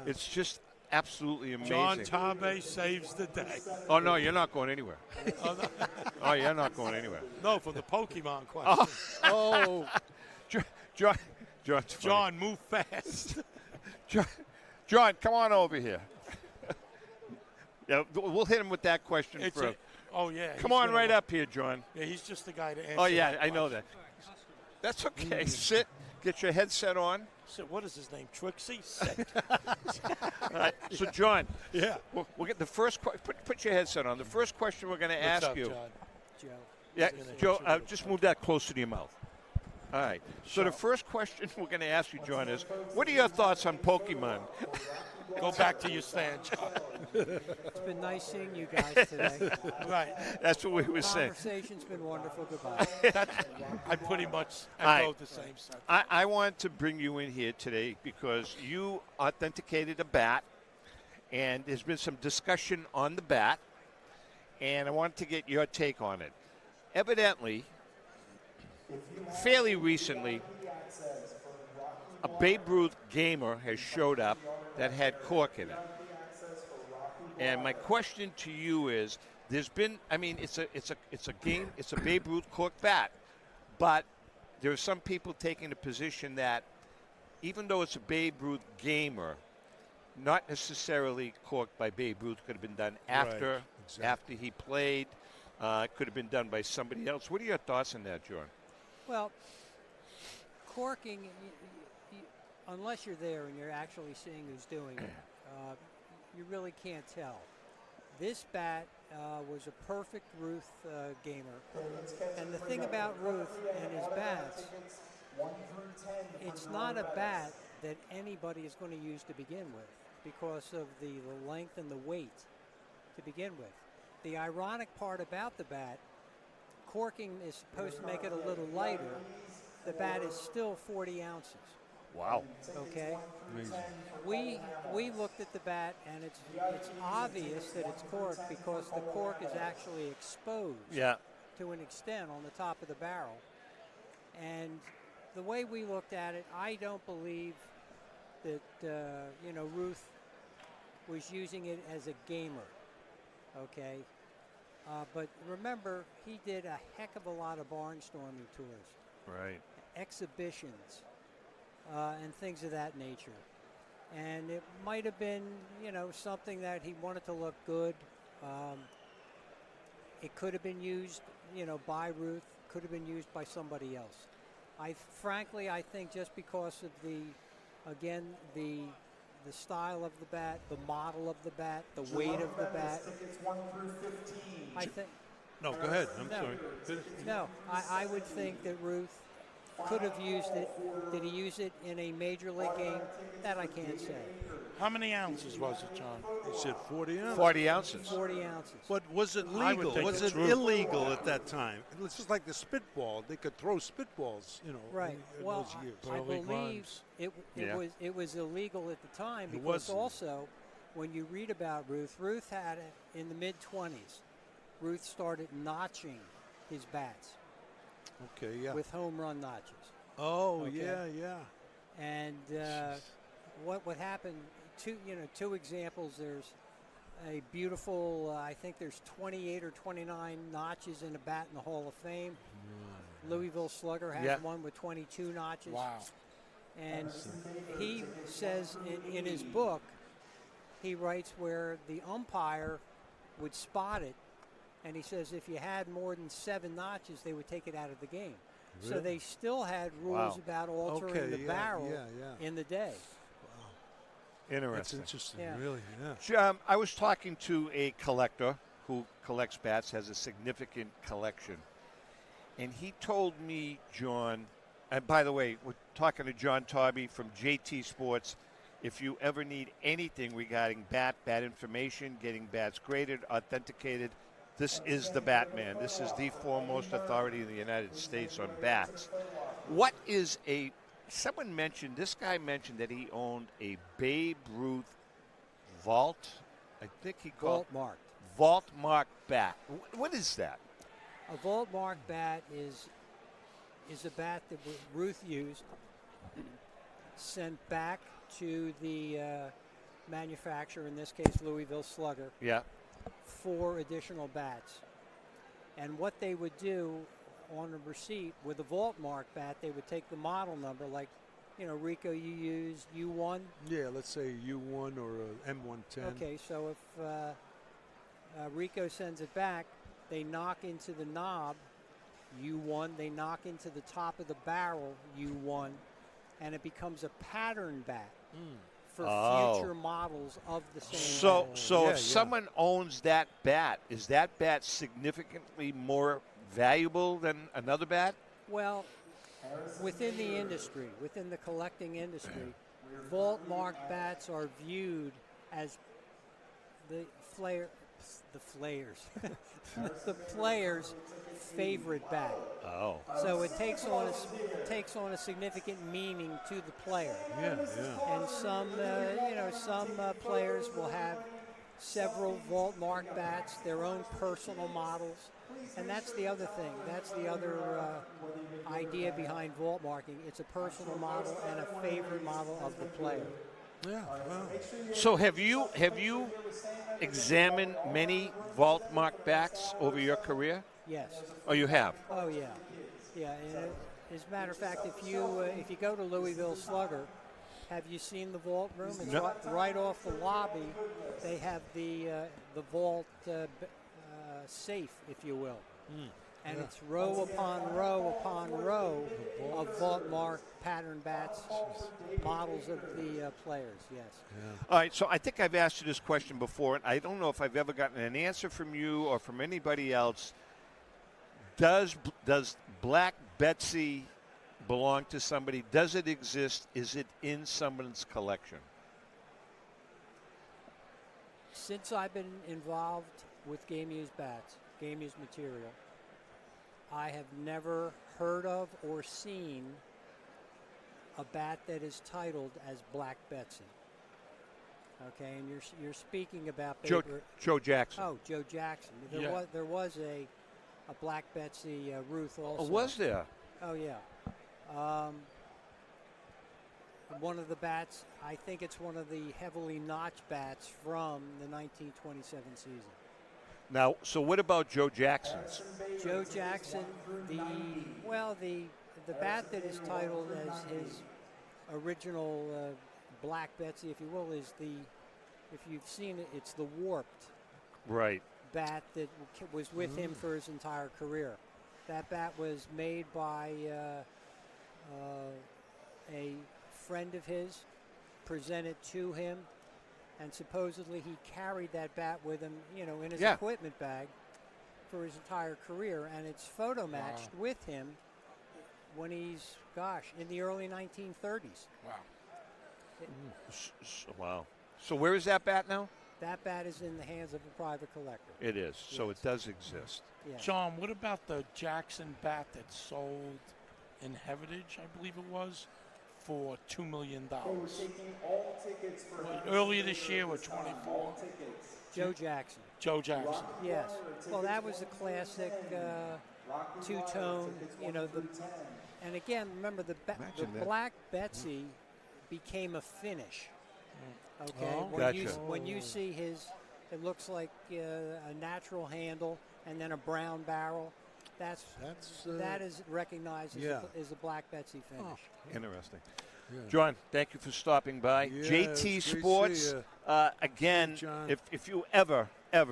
Speaker 14: It's just absolutely amazing.
Speaker 7: John Tabe saves the day.
Speaker 14: Oh no, you're not going anywhere. Oh, you're not going anywhere.
Speaker 7: No, for the Pokemon question.
Speaker 14: Oh,
Speaker 7: John, move fast.
Speaker 14: John, come on over here. Yeah, we'll hit him with that question first.
Speaker 7: Oh yeah.
Speaker 14: Come on right up here, John.
Speaker 7: Yeah, he's just the guy to answer.
Speaker 14: Oh yeah,
Speaker 7: that
Speaker 14: I know that. That's okay. Sit. Get your headset on.
Speaker 7: So what is his name? Trixie? Sit.
Speaker 14: All right. So John.
Speaker 4: Yeah.
Speaker 14: We'll get the first. Put your headset on. The first question we're going to ask you.
Speaker 7: John? Joe.
Speaker 14: Yeah, Joe. Just move that closer to your mouth. All right. So the first question we're going to ask you, John, is what are your thoughts on Pokemon?
Speaker 7: Go back to your stand, John.
Speaker 18: It's been nice seeing you guys today.
Speaker 7: Right.
Speaker 14: That's what we were saying.
Speaker 18: Conversation's been wonderful. Goodbye.
Speaker 7: I pretty much
Speaker 14: All
Speaker 7: echoed
Speaker 14: right.
Speaker 7: the same sentence.
Speaker 14: I want to bring you in here today because you authenticated a bat, and there's been some discussion on the bat, and I want to get your take on it. Evidently, fairly recently, a Babe Ruth gamer has showed up that had cork in it. And my question to you is, there's been, I mean, it's a Babe Ruth cork bat, but there are some people taking the position that even though it's a Babe Ruth gamer, not necessarily corked by Babe Ruth, could have been done after he played, could have been done by somebody else. What are your thoughts on that, John?
Speaker 18: Well, corking, unless you're there and you're actually seeing who's doing it, you really can't tell. This bat was a perfect Ruth gamer. And the thing about Ruth and his bats, it's not a bat that anybody is going to use to begin with because of the length and the weight to begin with. The ironic part about the bat, corking is supposed to make it a little lighter. The bat is still 40 ounces.
Speaker 14: Wow.
Speaker 18: Okay. We looked at the bat, and it's obvious that it's corked because the cork is actually exposed to an extent on the top of the barrel. And the way we looked at it, I don't believe that Ruth was using it as a gamer. Okay. But remember, he did a heck of a lot of barnstorming tours.
Speaker 14: Right.
Speaker 18: Exhibitions. And things of that nature. And it might have been, something that he wanted to look good. It could have been used, by Ruth, could have been used by somebody else. Frankly, I think just because of the style of the bat, the model of the bat, the weight of the bat. I think.
Speaker 4: No, go ahead. I'm sorry.
Speaker 18: No, I would think that Ruth could have used it. Did he use it in a major league game? That I can't say.
Speaker 7: How many ounces was it, John?
Speaker 4: He said 40 ounces.
Speaker 14: 40 ounces.
Speaker 18: 40 ounces.
Speaker 4: But was it
Speaker 7: I would
Speaker 4: legal?
Speaker 7: think
Speaker 4: Was
Speaker 7: it's
Speaker 4: it
Speaker 7: Ruth.
Speaker 4: illegal at that time? It was just like the spitball. They could throw spitballs,
Speaker 18: Right.
Speaker 4: in
Speaker 18: Well,
Speaker 4: those years.
Speaker 18: I believe it was illegal at the time because also when you read about Ruth had it in the mid-20s. Ruth started notching his bats.
Speaker 4: Okay, yeah.
Speaker 18: With home run notches.
Speaker 4: Oh,
Speaker 18: Okay?
Speaker 4: yeah.
Speaker 18: And what happened? Two examples. There's a beautiful. I think there's 28 or 29 notches in a bat in the Hall of Fame. Louisville Slugger has one with 22 notches.
Speaker 7: Wow.
Speaker 18: And he says in his book, he writes where the umpire would spot it, and he says if you had more than 7 notches, they would take it out of the game.
Speaker 4: Really?
Speaker 18: So they still had rules about altering the barrel in the day.
Speaker 14: Interesting.
Speaker 4: That's interesting,
Speaker 18: Yeah.
Speaker 4: really, yeah.
Speaker 14: I was talking to a collector who collects bats, has a significant collection. And he told me, John, and by the way, we're talking to John Tobby from JT Sports. If you ever need anything regarding bat information, getting bats graded, authenticated, this is the Batman. This is the foremost authority in the United States on bats. What is someone mentioned, this guy mentioned that he owned a Babe Ruth vault. I think he called Vault Mark bat. What is that?
Speaker 18: A Vault Mark bat is a bat that Ruth used, sent back to the manufacturer, in this case Louisville Slugger, for additional bats. And what they would do on a receipt with a Vault Mark bat, they would take the model number, like, Rico, you used U1?
Speaker 4: Yeah, let's say U1 or a M110.
Speaker 18: Okay, so if Rico sends it back, they knock into the knob U1, they knock into the top of the barrel U1, and it becomes a pattern bat for future models of the same bat.
Speaker 14: So if someone owns that bat, is that bat significantly more valuable than another bat?
Speaker 18: Well, within the industry, within the collecting industry, Vault Mark bats are viewed as the player's favorite bat.
Speaker 14: Oh.
Speaker 18: So it takes on a significant meaning to the player. And some players will have several Vault Mark bats, their own personal models. And that's the other thing. That's the other idea behind vault marking. It's a personal model and a favorite model of the player.
Speaker 4: Yeah. Wow.
Speaker 14: So have you examined many Vault Mark bats over your career?
Speaker 18: Yes.
Speaker 14: Oh, you have?
Speaker 18: Oh, yeah. Yeah. And as a matter of fact, if you go to Louisville Slugger, have you seen the vault room? It's right off the lobby. They have the vault safe, if you will. And it's row upon row upon row of Vault Mark pattern bats, models of the players, yes.
Speaker 14: All right, so I think I've asked you this question before, and I don't know if I've ever gotten an answer from you or from anybody else. Does Black Betsy belong to somebody? Does it exist? Is it in someone's collection?
Speaker 18: Since I've been involved with game used bats, game used material, I have never heard of or seen a bat that is titled as Black Betsy. Okay, and you're speaking about
Speaker 14: Joe Jackson.
Speaker 18: Oh, Joe Jackson. There was a Black Betsy Ruth also.
Speaker 14: Oh, was there?
Speaker 18: Oh yeah. One of the bats, I think it's one of the heavily notched bats from the 1927 season.
Speaker 14: Now, so what about Joe Jackson's?
Speaker 18: Joe Jackson, the bat that is titled as his original Black Betsy, if you will, is if you've seen it, it's the warped bat that was with him for his entire career. That bat was made by a friend of his, presented to him, and supposedly he carried that bat with him, in his equipment bag for his entire career, and it's photo matched with him when he's, in the early 1930s.
Speaker 14: Wow. So where is that bat now?
Speaker 18: That bat is in the hands of a private collector.
Speaker 14: It is. So it does exist.
Speaker 18: Yes.
Speaker 7: John, what about the Jackson bat that sold in Heritage, I believe it was, for $2 million. Earlier this year, with 24.
Speaker 18: Joe Jackson.
Speaker 7: Joe Jackson.
Speaker 18: Yes. Well, that was the classic two-tone, and again, remember the Black Betsy became a finish. Okay.
Speaker 14: Oh,
Speaker 18: when you see it looks like a natural handle and then a brown barrel. That is recognized as a Black Betsy finish.
Speaker 14: Interesting. Yeah. John, thank you for stopping by. JT Sports. Again, if you ever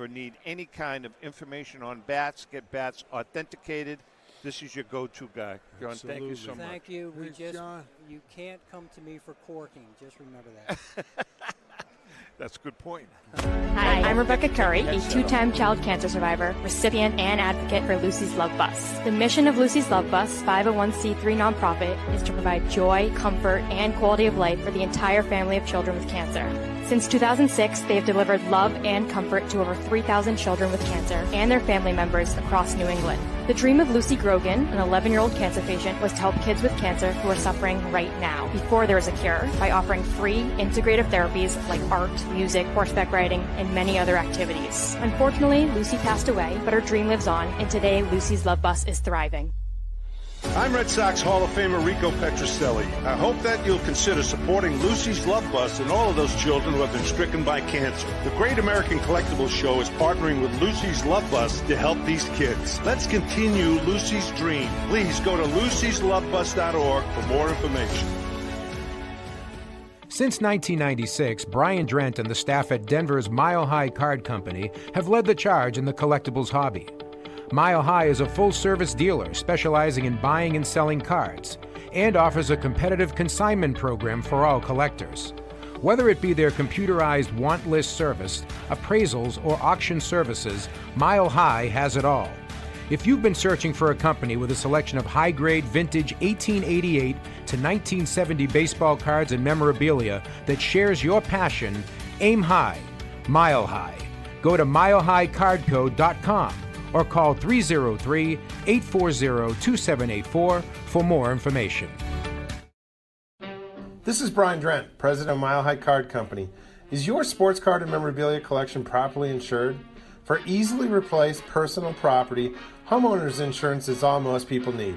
Speaker 14: need any kind of information on bats, get bats authenticated, this is your go-to guy. John, thank you so much.
Speaker 18: Thank you. You can't come to me for corking. Just remember that.
Speaker 14: That's a good point.
Speaker 9: Hi, I'm Rebecca Curry, a two-time child cancer survivor, recipient, and advocate for Lucy's Love Bus. The mission of Lucy's Love Bus, 501c3 nonprofit, is to provide joy, comfort, and quality of life for the entire family of children with cancer. Since 2006, they have delivered love and comfort to over 3,000 children with cancer and their family members across New England. The dream of Lucy Grogan, an 11-year-old cancer patient, was to help kids with cancer who are suffering right now, before there is a cure, by offering free, integrative therapies like art, music, horseback riding, and many other activities. Unfortunately, Lucy passed away, but her dream lives on, and today Lucy's Love Bus is thriving.
Speaker 10: I'm Red Sox Hall of Famer Rico Petroselli. I hope that you'll consider supporting Lucy's Love Bus and all of those children who have been stricken by cancer. The Great American Collectibles Show is partnering with Lucy's Love Bus to help these kids. Let's continue Lucy's dream. Please go to lucyslovebus.org for more information.
Speaker 11: Since 1996, Brian Drent and the staff at Denver's Mile High Card Company have led the charge in the collectibles hobby. Mile High is a full-service dealer specializing in buying and selling cards and offers a competitive consignment program for all collectors. Whether it be their computerized want list service, appraisals, or auction services, Mile High has it all. If you've been searching for a company with a selection of high-grade vintage 1888 to 1970 baseball cards and memorabilia that shares your passion, aim high, Mile High. Go to milehighcardco.com or call 303-840-2784 for more information.
Speaker 12: This is Brian Drent, president of Mile High Card Company. Is your sports card and memorabilia collection properly insured? For easily replaced personal property, homeowners insurance is all most people need.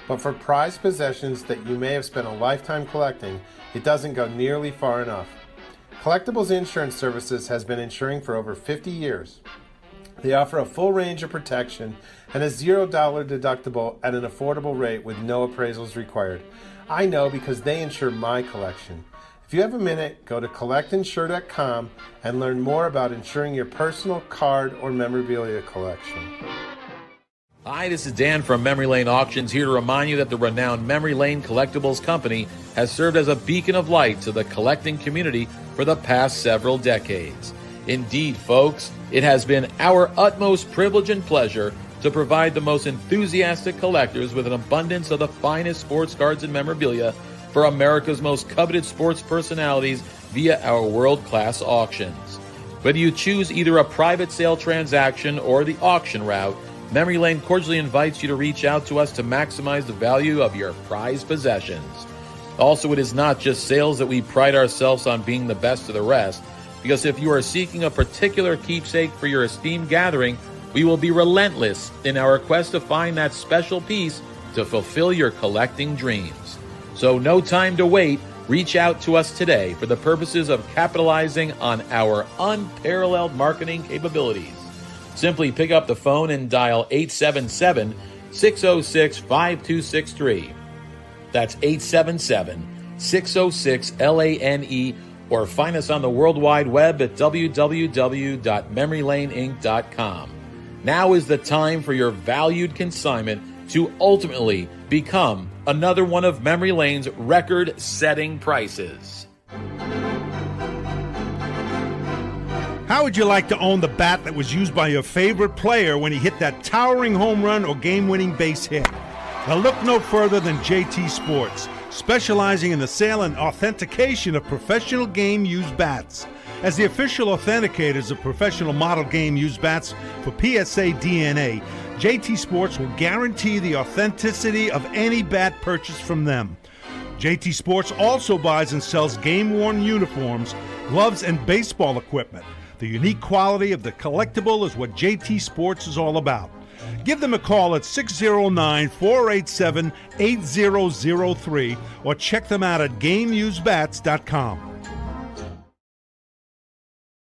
Speaker 12: But for prized possessions that you may have spent a lifetime collecting, it doesn't go nearly far enough. Collectibles Insurance Services has been insuring for over 50 years. They offer a full range of protection and a $0 deductible at an affordable rate with no appraisals required. I know because they insure my collection. If you have a minute, go to collectinsure.com and learn more about insuring your personal card or memorabilia collection.
Speaker 2: Hi, this is Dan from Memory Lane Auctions, here to remind you that the renowned Memory Lane Collectibles Company has served as a beacon of light to the collecting community for the past several decades. Indeed, folks, it has been our utmost privilege and pleasure to provide the most enthusiastic collectors with an abundance of the finest sports cards and memorabilia for America's most coveted sports personalities via our world-class auctions. Whether you choose either a private sale transaction or the auction route, Memory Lane cordially invites you to reach out to us to maximize the value of your prized possessions. Also, it is not just sales that we pride ourselves on being the best of the rest, because if you are seeking a particular keepsake for your esteemed gathering, we will be relentless in our quest to find that special piece to fulfill your collecting dreams. So no time to wait. Reach out to us today for the purposes of capitalizing on our unparalleled marketing capabilities. Simply pick up the phone and dial 877-606-5263. That's 877-606-LANE, or find us on the World Wide Web at www.memorylaneinc.com. Now is the time for your valued consignment to ultimately become another one of Memory Lane's record-setting prices.
Speaker 10: How would you like to own the bat that was used by your favorite player when he hit that towering home run or game-winning base hit? Now look no further than JT Sports, specializing in the sale and authentication of professional game-used bats. As the official authenticators of professional model game-used bats for PSA DNA, JT Sports will guarantee the authenticity of any bat purchased from them. JT Sports also buys and sells game-worn uniforms, gloves, and baseball equipment. The unique quality of the collectible is what JT Sports is all about. Give them a call at 609-487-8003 or check them out at GameUseBats.com.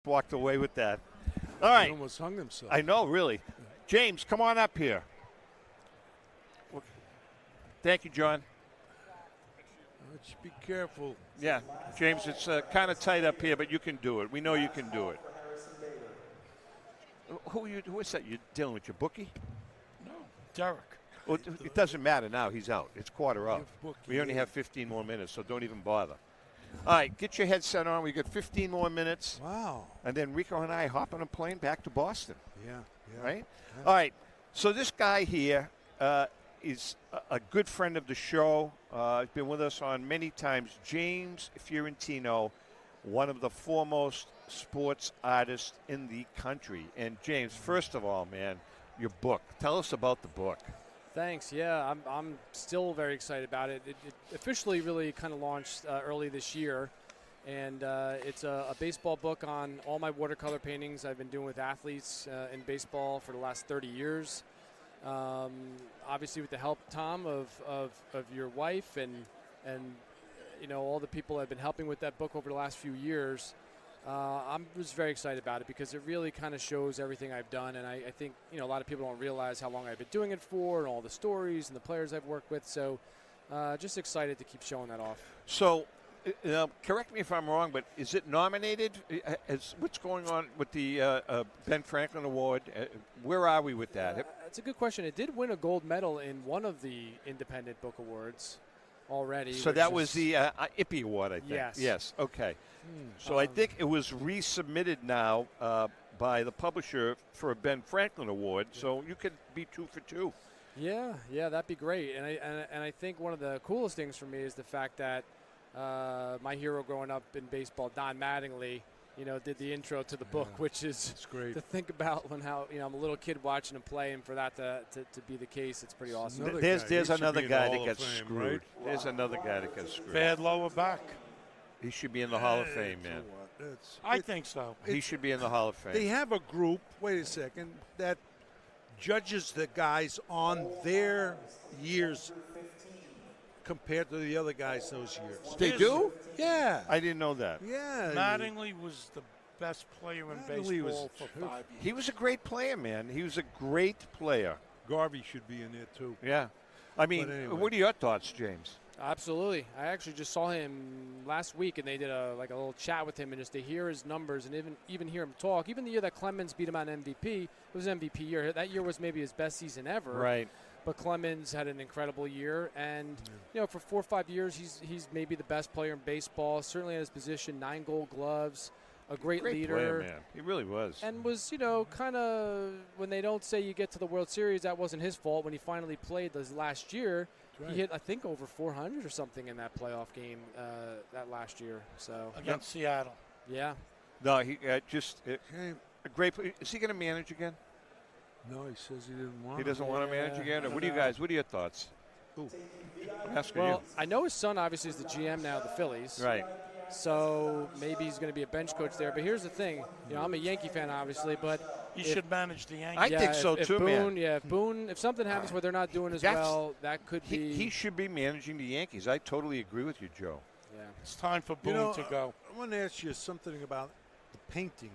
Speaker 14: Walked away with that. All right.
Speaker 4: He almost hung himself.
Speaker 14: I know, really. James, come on up here. Thank you, John.
Speaker 4: Let's be careful.
Speaker 14: Yeah, James, it's kind of tight up here, but you can do it. We know you can do it. Who is that? You dealing with your bookie?
Speaker 7: No, Derek.
Speaker 14: Well, it doesn't matter now. He's out. It's quarter up. We only have 15 more minutes, so don't even bother. All right, get your headset on. We got 15 more minutes.
Speaker 4: Wow.
Speaker 14: And then Rico and I hop on a plane back to Boston.
Speaker 4: Yeah.
Speaker 14: Right? Yeah. All right. So this guy here is a good friend of the show. He's been with us on many times. James Fiorentino, one of the foremost sports artists in the country. And James, first of all, man, your book. Tell us about the book.
Speaker 19: Thanks. Yeah, I'm still very excited about it. It officially really kind of launched early this year, and it's a baseball book on all my watercolor paintings I've been doing with athletes in baseball for the last 30 years. Obviously, with the help, Tom, of your wife and you know all the people I've been helping with that book over the last few years. I was very excited about it because it really kind of shows everything I've done, and I think a lot of people don't realize how long I've been doing it for, and all the stories and the players I've worked with. So, just excited to keep showing that off.
Speaker 14: So, correct me if I'm wrong, but is it nominated? What's going on with the Ben Franklin Award? Where are we with that?
Speaker 19: That's a good question. It did win a gold medal in one of the Independent Book Awards already.
Speaker 14: So that was the IPPY Award, I think.
Speaker 19: Yes.
Speaker 14: Yes. Okay. So I think it was resubmitted now by the publisher for a Ben Franklin Award. So you could be 2 for 2.
Speaker 19: Yeah, that'd be great. And I think one of the coolest things for me is the fact that my hero growing up in baseball, Don Mattingly, did the intro to the book, which is
Speaker 4: great
Speaker 19: to think about when I'm a little kid watching him play, and for that to be the case, it's pretty awesome.
Speaker 14: There's another guy that gets
Speaker 4: Fame,
Speaker 14: screwed.
Speaker 4: right?
Speaker 14: There's another guy that gets screwed.
Speaker 7: Bad lower back.
Speaker 14: He should be in the Hall of Fame, man.
Speaker 7: I think so.
Speaker 14: He should be in the Hall of Fame.
Speaker 4: They have a group, wait a second, that judges the guys on their years compared to the other guys those years.
Speaker 14: They do?
Speaker 4: Yeah.
Speaker 14: I didn't know that.
Speaker 4: Yeah.
Speaker 7: Mattingly was the best player in baseball for 5 years.
Speaker 14: He was a great player, man. He was a great player.
Speaker 4: Garvey should be in there, too.
Speaker 14: Yeah. I mean,
Speaker 4: anyway.
Speaker 14: What are your thoughts, James?
Speaker 19: Absolutely. I actually just saw him last week, and they did a little chat with him, and just to hear his numbers and even hear him talk. Even the year that Clemens beat him on MVP, it was an MVP year. That year was maybe his best season ever.
Speaker 14: Right.
Speaker 19: But Clemens had an incredible year, and for 4 or 5 years, he's maybe the best player in baseball. Certainly at his position, 9 Gold Gloves, a great leader.
Speaker 14: Player, man. He really was.
Speaker 19: And was kind of when they don't say you get to the World Series, that wasn't his fault. When he finally played this last year.
Speaker 4: Right.
Speaker 19: He hit, I think, over 400 or something in that playoff game that last year. So
Speaker 7: against Seattle.
Speaker 19: Yeah.
Speaker 14: No, he a great. Is he going to manage again?
Speaker 4: No, he says he didn't want.
Speaker 14: He doesn't want to manage again. Or what do you guys? What are your thoughts?
Speaker 4: Ooh.
Speaker 14: I'm asking
Speaker 19: well, I know his son obviously is the GM now of the Phillies.
Speaker 14: Right.
Speaker 19: So maybe he's going to be a bench coach there. But here's the thing. I'm a Yankee fan, obviously, but
Speaker 7: he should manage the Yankees.
Speaker 14: I think so too,
Speaker 19: Boone,
Speaker 14: man.
Speaker 19: Yeah, if something happens where they're not doing as well, that could be.
Speaker 14: He should be managing the Yankees. I totally agree with you, Joe.
Speaker 19: Yeah.
Speaker 7: It's time for Boone to go.
Speaker 4: I want to ask you something about the painting.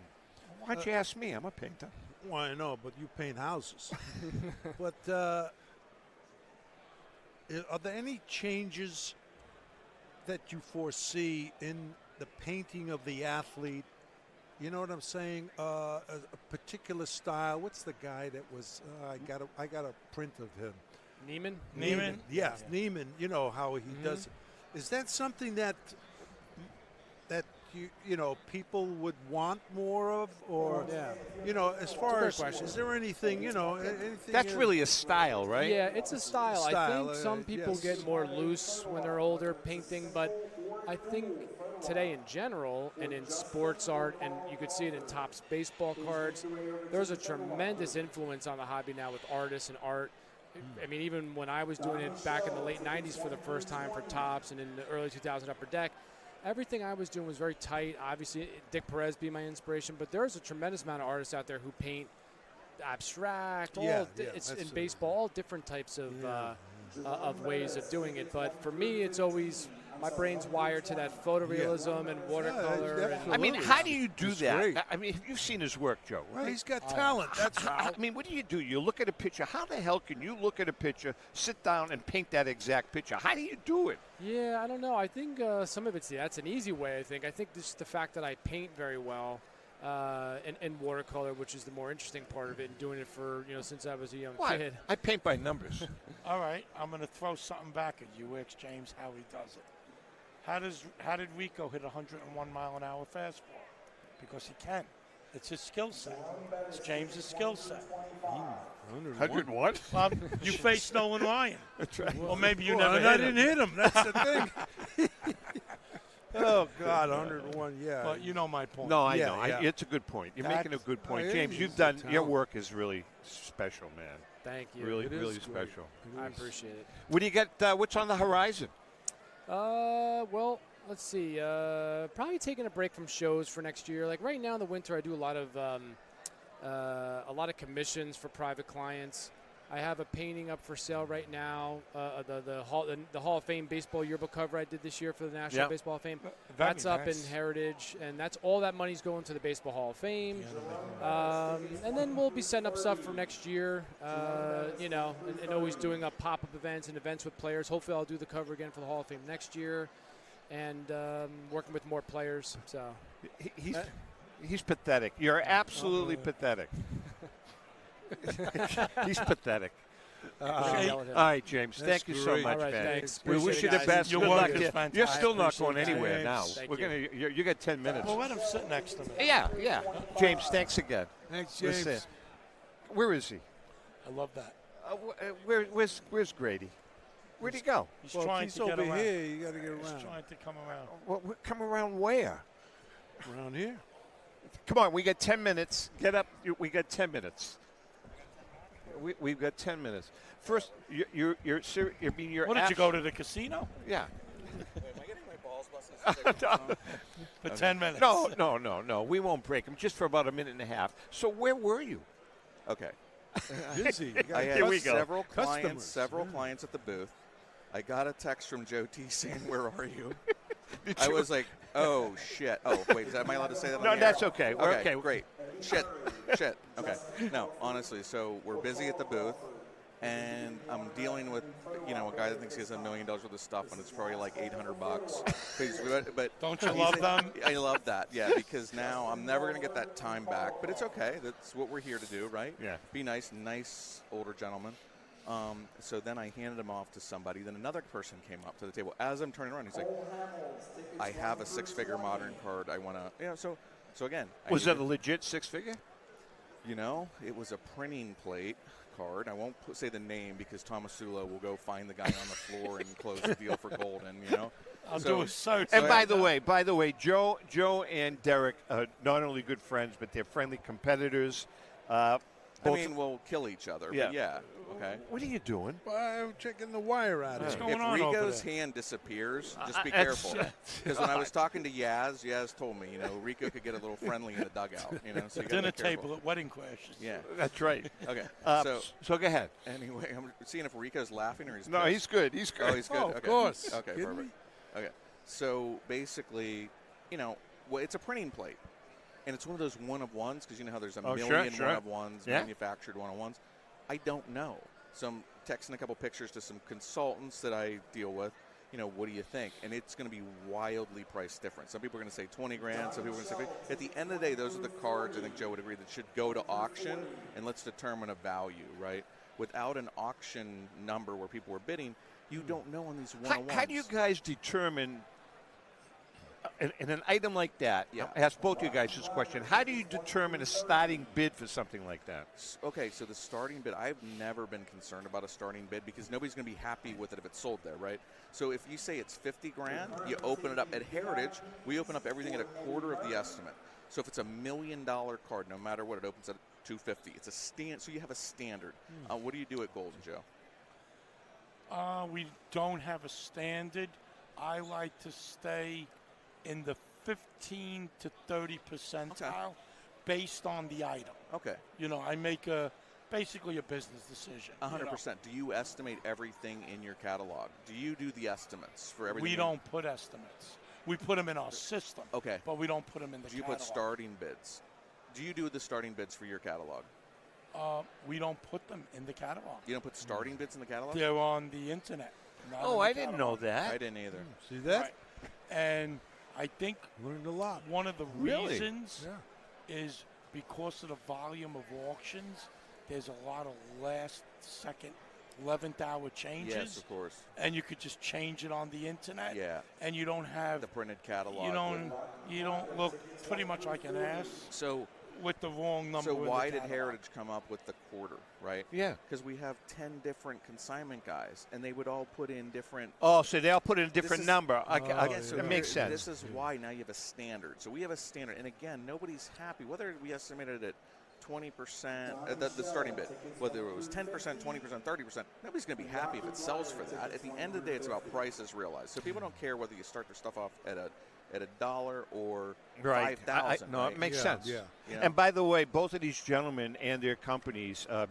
Speaker 14: Why'd you ask me? I'm a painter.
Speaker 4: Well, I know, but you paint houses. But are there any changes that you foresee in the painting of the athlete? You know what I'm saying? A particular style. What's the guy that was? I got a print of him.
Speaker 19: Neiman.
Speaker 4: Yes, yeah. Neiman. You know how he does it. Is that something that people would want more of, or as far as is there anything anything
Speaker 14: that's really a style, right?
Speaker 19: Yeah, it's a style. I think some people get more loose when they're older painting, but I think today in general and in sports art, and you could see it in Topps baseball cards, there's a tremendous influence on the hobby now with artists and art. I mean, even when I was doing it back in the late 90s for the first time for Tops and in the early 2000s Upper Deck, everything I was doing was very tight. Obviously, Dick Perez being my inspiration, but there's a tremendous amount of artists out there who paint abstract, it's in baseball, all different types of ways of doing it. But for me, it's always my brain's wired to that photorealism and watercolor.
Speaker 14: I mean, how do you do
Speaker 4: It's
Speaker 14: that?
Speaker 4: great.
Speaker 14: I mean, you've seen his work, Joe, right?
Speaker 4: He's got talent. That's
Speaker 14: I mean, what do? You look at a picture. How the hell can you look at a picture, sit down, and paint that exact picture? How do you do it?
Speaker 19: Yeah, I don't know. I think some of that's an easy way, I think. I think just the fact that I paint very well and watercolor, which is the more interesting part of it, and doing it for, since I was a young kid.
Speaker 14: I paint by numbers.
Speaker 7: All right, I'm going to throw something back at you. Ask James how he does it. How did Rico hit 101-mile-an-hour fastball? Because he can. It's his skill set. It's James's skill set.
Speaker 14: 101?
Speaker 7: You faced Nolan Ryan.
Speaker 14: That's right.
Speaker 7: Or maybe you never hit him.
Speaker 4: I didn't hit him. That's the thing. Oh, God, 101, yeah.
Speaker 7: But you know my point.
Speaker 14: No, I know. It's a good point. You're making a good point. James, you've done, your work is really special, man.
Speaker 19: Thank you.
Speaker 14: Really,
Speaker 19: It is
Speaker 14: really
Speaker 19: great.
Speaker 14: special.
Speaker 19: I appreciate it.
Speaker 14: What do you got? What's on the horizon?
Speaker 19: Well, let's see. Probably taking a break from shows for next year. Like right now in the winter, I do a lot of commissions for private clients. I have a painting up for sale right now. The Hall of Fame baseball yearbook cover I did this year for the National Baseball Hall of Fame. That's up in Heritage, and that's all that money's going to the Baseball Hall of Fame. And then we'll be setting up stuff for next year. And always doing pop-up events and events with players. Hopefully, I'll do the cover again for the Hall of Fame next year, and working with more players. So
Speaker 14: he's pathetic. You're absolutely pathetic. He's pathetic. All right, James. Thank you so much, man.
Speaker 19: Thanks.
Speaker 14: We wish you the best.
Speaker 7: Your
Speaker 14: Good
Speaker 7: work
Speaker 14: luck.
Speaker 7: is fantastic.
Speaker 14: You're still not going
Speaker 7: Appreciate
Speaker 14: anywhere
Speaker 7: that.
Speaker 14: now.
Speaker 19: Thank
Speaker 14: You got 10 minutes.
Speaker 7: Well, let him sit next to me.
Speaker 14: Yeah. James, thanks again.
Speaker 4: Thanks,
Speaker 14: Let's
Speaker 4: James.
Speaker 14: see. Where is he?
Speaker 7: I love that.
Speaker 14: Where's Grady? Where'd he go?
Speaker 7: He's
Speaker 4: Well,
Speaker 7: trying
Speaker 4: if he's
Speaker 7: to get
Speaker 4: over
Speaker 7: around.
Speaker 4: here, you got to get
Speaker 7: He's
Speaker 4: around.
Speaker 7: trying to come around.
Speaker 14: Well, come around where?
Speaker 4: Around here.
Speaker 14: Come on, we got 10 minutes. Get up. We got 10 minutes. We've got 10 minutes. First, you're serious. I mean, you're.
Speaker 7: What did you go to the casino?
Speaker 14: Yeah.
Speaker 20: Wait, am I getting my balls busted?
Speaker 7: For 10 minutes.
Speaker 14: No. We won't break them. Just for about a minute and a half. So where were you?
Speaker 20: Okay.
Speaker 4: Busy.
Speaker 20: I had
Speaker 14: Here we go.
Speaker 20: several clients at the booth. I got a text from Joe T saying, "Where are you?" I was like, "Oh shit! Oh wait, am I allowed to say that?" on
Speaker 14: No,
Speaker 20: the air?
Speaker 14: that's okay. We're okay.
Speaker 20: Great. Shit. Okay. No, honestly, so we're busy at the booth, and I'm dealing with, a guy that thinks he has $1 million worth of stuff, and it's probably like $800. But
Speaker 7: Don't you love them?
Speaker 20: I love that, yeah, because now I'm never going to get that time back, but it's okay. That's what we're here to do, right?
Speaker 14: Yeah.
Speaker 20: Be nice older gentleman. So then I handed him off to somebody. Then another person came up to the table. As I'm turning around, he's like, I have a 6-figure modern card. I want to, so again.
Speaker 14: Was it a legit 6-figure?
Speaker 20: It was a printing plate card. I won't say the name because Tomasulo will go find the guy on the floor and close the deal for Golden,
Speaker 7: I'll do a search.
Speaker 14: And by the way, Joe and Derek are not only good friends, but they're friendly competitors.
Speaker 20: We'll kill each other.
Speaker 14: Yeah.
Speaker 20: But yeah. Okay.
Speaker 14: What are you doing?
Speaker 4: Well, I'm checking the wire out
Speaker 7: What's
Speaker 4: here.
Speaker 7: going
Speaker 20: If
Speaker 7: on over
Speaker 20: Rico's
Speaker 7: there?
Speaker 20: hand disappears, just be
Speaker 14: That's-
Speaker 20: careful. Because when I was talking to Yaz told me, Rico could get a little friendly in the dugout. So you gotta
Speaker 7: Dinner
Speaker 20: be careful.
Speaker 7: table at wedding crashes.
Speaker 20: Yeah.
Speaker 14: That's right.
Speaker 20: Okay.
Speaker 14: So go ahead.
Speaker 20: Anyway, I'm seeing if Rico's laughing or he's
Speaker 14: No,
Speaker 20: pissed.
Speaker 14: he's good. He's good.
Speaker 20: Oh, he's good.
Speaker 4: Oh,
Speaker 20: okay.
Speaker 4: of course.
Speaker 20: Okay,
Speaker 4: Kidding
Speaker 20: perfect. Okay. So basically, it's a printing plate. And it's one of those one-of-ones, because you know how there's a million
Speaker 14: sure.
Speaker 20: one-of-ones,
Speaker 14: Yeah.
Speaker 20: manufactured one-of-ones. I don't know. So I'm texting a couple pictures to some consultants that I deal with. What do you think? And it's going to be wildly price different. Some people are going to say 20 grand. Some people are going to say, at the end of the day, those are the cards, I think Joe would agree, that should go to auction, and let's determine a value, right? Without an auction number where people were bidding, you don't know on these one-on-ones.
Speaker 14: How do you guys determine in an item like that?
Speaker 20: Yeah.
Speaker 14: I asked both of you guys this question. How do you determine a starting bid for something like that?
Speaker 20: Okay, so the starting bid, I've never been concerned about a starting bid because nobody's going to be happy with it if it's sold there, right? So if you say it's 50 grand, you open it up. At Heritage, we open up everything at a quarter of the estimate. So if it's $1 million card, no matter what, it opens at $250. It's a stand, so you have a standard. What do you do at Golden, Joe?
Speaker 7: We don't have a standard. I like to stay in the 15 to 30 percentile based on the item.
Speaker 20: Okay.
Speaker 7: You know, I make basically a business decision.
Speaker 20: 100%. Do you estimate everything in your catalog? Do you do the estimates for everything?
Speaker 7: We don't put estimates. We put them in our system.
Speaker 20: Okay.
Speaker 7: But we don't put them in the
Speaker 20: Do you
Speaker 7: catalog.
Speaker 20: put starting bids? Do you do the starting bids for your catalog?
Speaker 7: We don't put them in the catalog.
Speaker 20: You don't put starting bids in the catalog?
Speaker 7: They're on the internet. not
Speaker 14: Oh,
Speaker 7: in the
Speaker 14: I didn't know
Speaker 7: catalog.
Speaker 14: that.
Speaker 20: I didn't either.
Speaker 4: See that?
Speaker 7: Right. And I think
Speaker 4: learned a lot.
Speaker 7: One of the
Speaker 14: Really?
Speaker 7: reasons is because of the volume of auctions, there's a lot of last second, 11th hour changes.
Speaker 20: Yes, of course.
Speaker 7: And you could just change it on the internet.
Speaker 20: Yeah.
Speaker 7: And you don't have
Speaker 20: the printed catalog.
Speaker 7: You don't look pretty much like an ass.
Speaker 20: So
Speaker 7: with the wrong number.
Speaker 20: So
Speaker 7: in the
Speaker 20: why did
Speaker 7: catalog.
Speaker 20: Heritage come up with the quarter, right?
Speaker 14: Yeah.
Speaker 20: Because we have 10 different consignment guys, and they would all put in different.
Speaker 14: Oh, so they all put in a different
Speaker 20: This is-
Speaker 14: number.
Speaker 20: So
Speaker 14: that makes sense.
Speaker 20: This is why now you have a standard. So we have a standard, and again, nobody's happy whether we estimated it 20%, the starting bid, whether it was 10%, 20%, 30%. Nobody's going to be happy if it sells for that. At the end of the day, it's about prices realized. So people don't care whether you start their stuff off at a dollar or
Speaker 14: Right.
Speaker 20: $5,000.
Speaker 14: No,
Speaker 20: right?
Speaker 14: it makes sense.
Speaker 20: You know?
Speaker 14: And by the way, both of these gentlemen and their companies are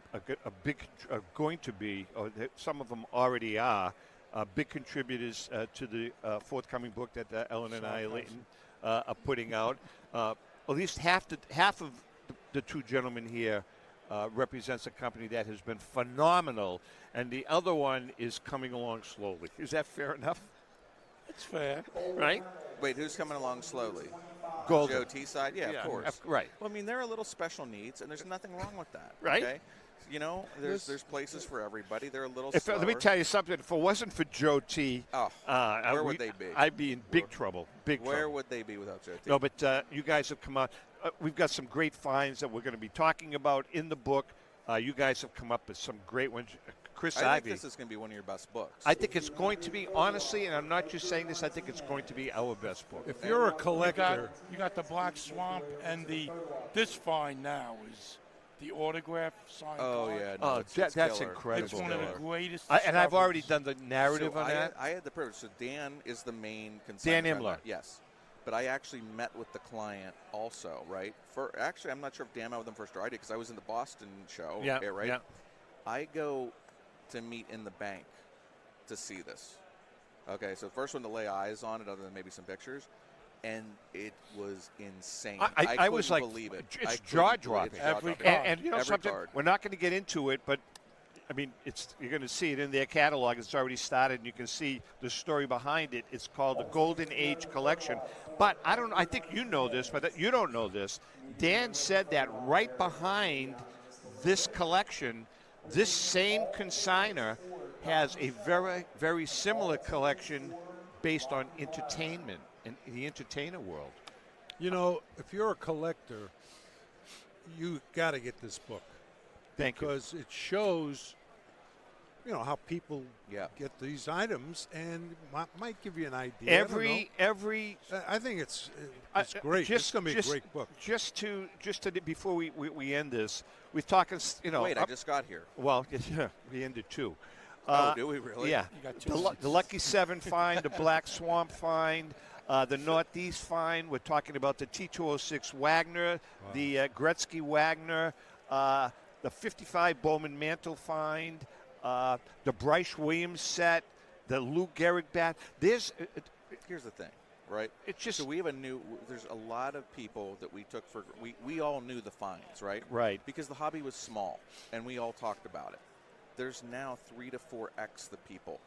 Speaker 14: going to be, or some of them already are, big contributors to the forthcoming book that Ellen and I, Leighton, are putting out. At least half of the two gentlemen here represents a company that has been phenomenal, and the other one is coming along slowly. Is that fair enough?
Speaker 7: It's fair.
Speaker 14: Right?
Speaker 20: Wait, who's coming along slowly?
Speaker 14: Golden.
Speaker 20: Joe Teaside? Yeah, of course.
Speaker 14: Right.
Speaker 20: Well, I mean, they're a little special needs, and there's nothing wrong with that.
Speaker 14: Right.
Speaker 20: Okay? You know, there's places for everybody. They're a little
Speaker 14: Let me
Speaker 20: slower.
Speaker 14: tell you something. If it wasn't for Joe T,
Speaker 20: where would they be?
Speaker 14: I'd be in big trouble.
Speaker 20: Where would they be without Joe T?
Speaker 14: No, but you guys have come out. We've got some great finds that we're going to be talking about in the book. You guys have come up with some great ones. Chris
Speaker 20: I
Speaker 14: Ivey.
Speaker 20: think this is going to be one of your best books.
Speaker 14: I think it's going to be, honestly, and I'm not just saying this, I think it's going to be our best book.
Speaker 4: If you're a collector.
Speaker 7: You got the Black Swamp, and this find now is the autograph signed card.
Speaker 20: yeah. No, it's
Speaker 14: that's
Speaker 20: killer.
Speaker 14: incredible.
Speaker 7: It's one of the greatest.
Speaker 14: And I've already
Speaker 7: discoveries.
Speaker 14: done the narrative
Speaker 20: So
Speaker 14: on that.
Speaker 20: I had the privilege. So Dan is the main consignment.
Speaker 14: Dan Imler.
Speaker 20: vendor. Yes. But I actually met with the client also, right? Actually, I'm not sure if Dan met with them first or I did because I was in the Boston show.
Speaker 14: Yeah,
Speaker 20: right?
Speaker 14: yeah.
Speaker 20: I go to meet in the bank to see this. Okay, so the first one to lay eyes on it, other than maybe some pictures, and it was insane.
Speaker 14: I was
Speaker 20: couldn't
Speaker 14: like,
Speaker 20: believe it.
Speaker 14: it's
Speaker 20: I
Speaker 14: jaw
Speaker 20: couldn't believe it.
Speaker 14: dropping.
Speaker 20: It's jaw-dropping.
Speaker 14: And you know
Speaker 20: Every
Speaker 14: something?
Speaker 20: card.
Speaker 14: We're not going to get into it, but I mean, you're going to see it in their catalog. It's already started, and you can see the story behind it. It's called the Golden Age Collection. But I think you know this, but you don't know this. Dan said that right behind this collection, this same consigner has a very, very similar collection based on entertainment in the entertainer world.
Speaker 4: You know, if you're a collector, you got to get this book.
Speaker 14: Thank you.
Speaker 4: Because it shows, how people
Speaker 20: Yeah.
Speaker 4: get these items, and might give you an idea. I think it's great. It's going to be a great book.
Speaker 14: Just to before we end this, we're talking.
Speaker 20: Wait, I just got here.
Speaker 14: Well, yeah, we ended too.
Speaker 20: Do we really?
Speaker 14: Yeah.
Speaker 7: You got two
Speaker 14: The Lucky 7 find, the Black Swamp find, the Northeast find. We're talking about the T206 Wagner, the Gretzky Wagner, the 55 Bowman Mantle find, the Bryce Williams set, the Lou Gehrig bat. Here's
Speaker 20: the thing, right?
Speaker 14: It's just
Speaker 20: so we have there's a lot of people that we took for we all knew the finds, right?
Speaker 14: Right.
Speaker 20: Because the hobby was small and we all talked about it. There's now 3 to 4x the people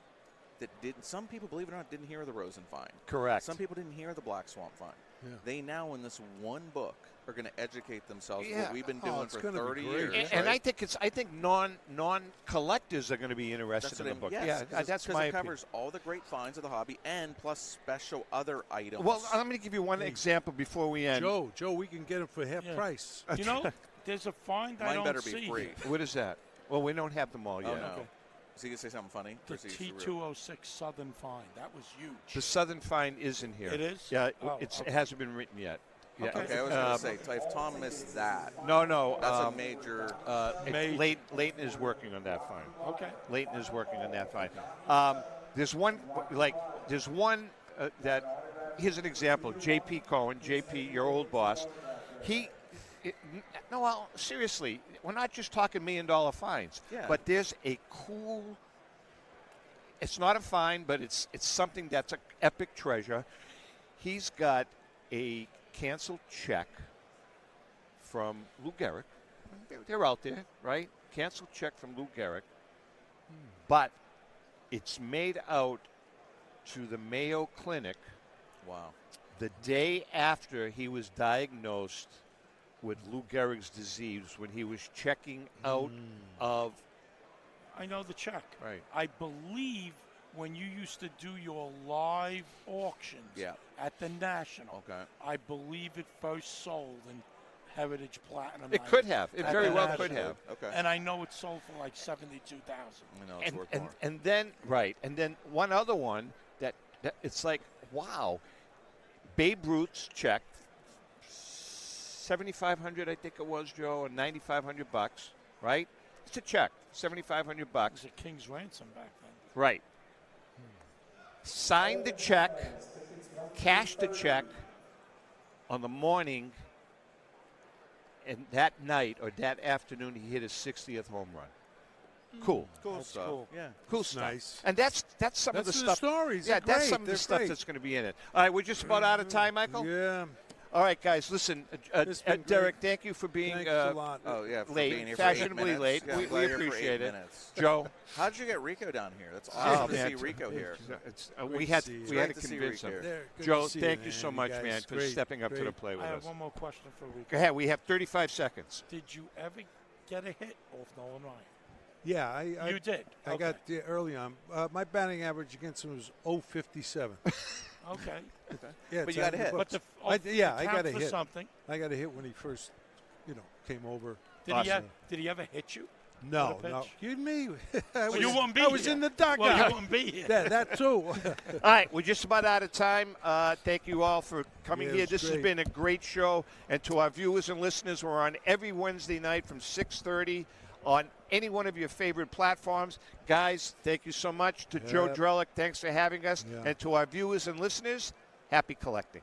Speaker 20: that didn't. Some people, believe it or not, didn't hear of the Rosen find.
Speaker 14: Correct.
Speaker 20: Some people didn't hear of the Black Swamp find.
Speaker 4: Yeah.
Speaker 20: They now, in this one book, are going to educate themselves.
Speaker 14: Yeah.
Speaker 20: What we've been doing
Speaker 4: it's
Speaker 20: for
Speaker 4: gonna be
Speaker 20: 30
Speaker 4: great.
Speaker 20: years.
Speaker 14: And
Speaker 20: right?
Speaker 14: I think non-collectors are going to be interested in the book.
Speaker 20: Yes,
Speaker 14: Yeah, that's my
Speaker 20: it
Speaker 14: opinion.
Speaker 20: covers all the great finds of the hobby and plus special other items.
Speaker 14: Well, I'm going to give you one example before we end.
Speaker 4: Joe, we can get them for half price.
Speaker 7: You know, there's a find I
Speaker 20: Mine
Speaker 7: don't
Speaker 20: better
Speaker 7: see.
Speaker 20: be free.
Speaker 14: What is that? Well, we don't have them all yet.
Speaker 20: Oh, no.
Speaker 7: Okay.
Speaker 20: Is he going to say something funny?
Speaker 7: The
Speaker 20: Or is he real?
Speaker 7: T206 Southern find. That was huge.
Speaker 14: The Southern find is in here.
Speaker 7: It is?
Speaker 14: Yeah,
Speaker 7: Oh,
Speaker 14: it
Speaker 7: okay.
Speaker 14: hasn't been written yet. Yeah.
Speaker 8: Okay, I was going to say, if Tom missed that.
Speaker 14: No.
Speaker 8: That's a major.
Speaker 14: Leighton is working on that fine.
Speaker 7: Okay.
Speaker 14: Leighton is working on that fine. There's one that, here's an example. J.P. Cohen, J.P., your old boss, seriously, we're not just talking $1 million fines.
Speaker 8: Yeah.
Speaker 14: But there's a cool, it's not a fine, but it's something that's an epic treasure. He's got a canceled check from Lou Gehrig. They're out there, right? Canceled check from Lou Gehrig. But it's made out to the Mayo Clinic.
Speaker 8: Wow.
Speaker 14: The day after he was diagnosed with Lou Gehrig's disease, when he was checking out of.
Speaker 7: I know the check.
Speaker 14: Right.
Speaker 7: I believe when you used to do your live auctions at the National, I believe it first sold in Heritage Platinum.
Speaker 14: It could have. It very well could have.
Speaker 8: Okay.
Speaker 7: And I know it sold for like $72,000.
Speaker 8: I know it's worth more.
Speaker 14: And then one other one that it's like, wow, Babe Ruth's check, $7,500, I think it was, Joe, and $9,500, right? It's a check, $7,500.
Speaker 7: It was a king's ransom back then.
Speaker 14: Right. Signed the check, cashed the check on the morning, and that night or that afternoon he hit his 60th home run. Cool.
Speaker 8: Cool stuff.
Speaker 14: Cool.
Speaker 8: Yeah.
Speaker 14: Cool
Speaker 4: That's
Speaker 14: stuff.
Speaker 4: nice.
Speaker 14: And that's some of the stuff.
Speaker 4: Stories.
Speaker 14: Yeah,
Speaker 4: They're
Speaker 14: that's
Speaker 4: great.
Speaker 14: some of the
Speaker 4: They're
Speaker 14: stuff
Speaker 4: great.
Speaker 14: that's going to be in it. All right, we're just about out of time, Michael.
Speaker 4: Yeah.
Speaker 14: All right, guys, listen, Derek, thank you for being
Speaker 4: Thanks a lot.
Speaker 8: For
Speaker 14: late,
Speaker 8: being here for
Speaker 14: fashionably
Speaker 8: 8
Speaker 14: late.
Speaker 8: minutes. Yeah,
Speaker 14: We
Speaker 8: here for
Speaker 14: appreciate
Speaker 8: 8
Speaker 14: it.
Speaker 8: minutes.
Speaker 14: Joe,
Speaker 8: how did you get Rico down here? That's awesome to see Rico here.
Speaker 14: We had to convince him. Joe, thank you so much, man, for stepping up to the plate with
Speaker 7: I
Speaker 14: us.
Speaker 7: have one more question for Rico.
Speaker 14: Go ahead. We have 35 seconds.
Speaker 7: Did you ever get a hit off Nolan Ryan?
Speaker 4: Yeah, I
Speaker 7: You did?
Speaker 4: I got early on. My batting average against him was .057.
Speaker 7: Okay.
Speaker 4: Yeah,
Speaker 8: But you got a hit.
Speaker 7: But the,
Speaker 4: I got
Speaker 7: count
Speaker 4: a
Speaker 7: for
Speaker 4: hit.
Speaker 7: something.
Speaker 4: I got a hit when he first, came over.
Speaker 7: Did he ever hit you?
Speaker 4: No,
Speaker 7: With a
Speaker 4: no.
Speaker 7: pitch?
Speaker 4: You me?
Speaker 7: You wouldn't be
Speaker 4: I was
Speaker 7: here.
Speaker 4: in the dugout.
Speaker 7: Well, you wouldn't be here.
Speaker 4: That too.
Speaker 14: All right, we're just about out of time. Thank you all for coming
Speaker 4: Yeah, it
Speaker 14: here.
Speaker 4: was
Speaker 14: This has
Speaker 4: great.
Speaker 14: been a great show. And to our viewers and listeners, we're on every Wednesday night from 6:30 on any one of your favorite platforms. Guys, thank you so much. To Joe
Speaker 4: Yeah.
Speaker 14: Drellick, thanks for having us.
Speaker 4: Yeah.
Speaker 14: And to our viewers and listeners, happy collecting.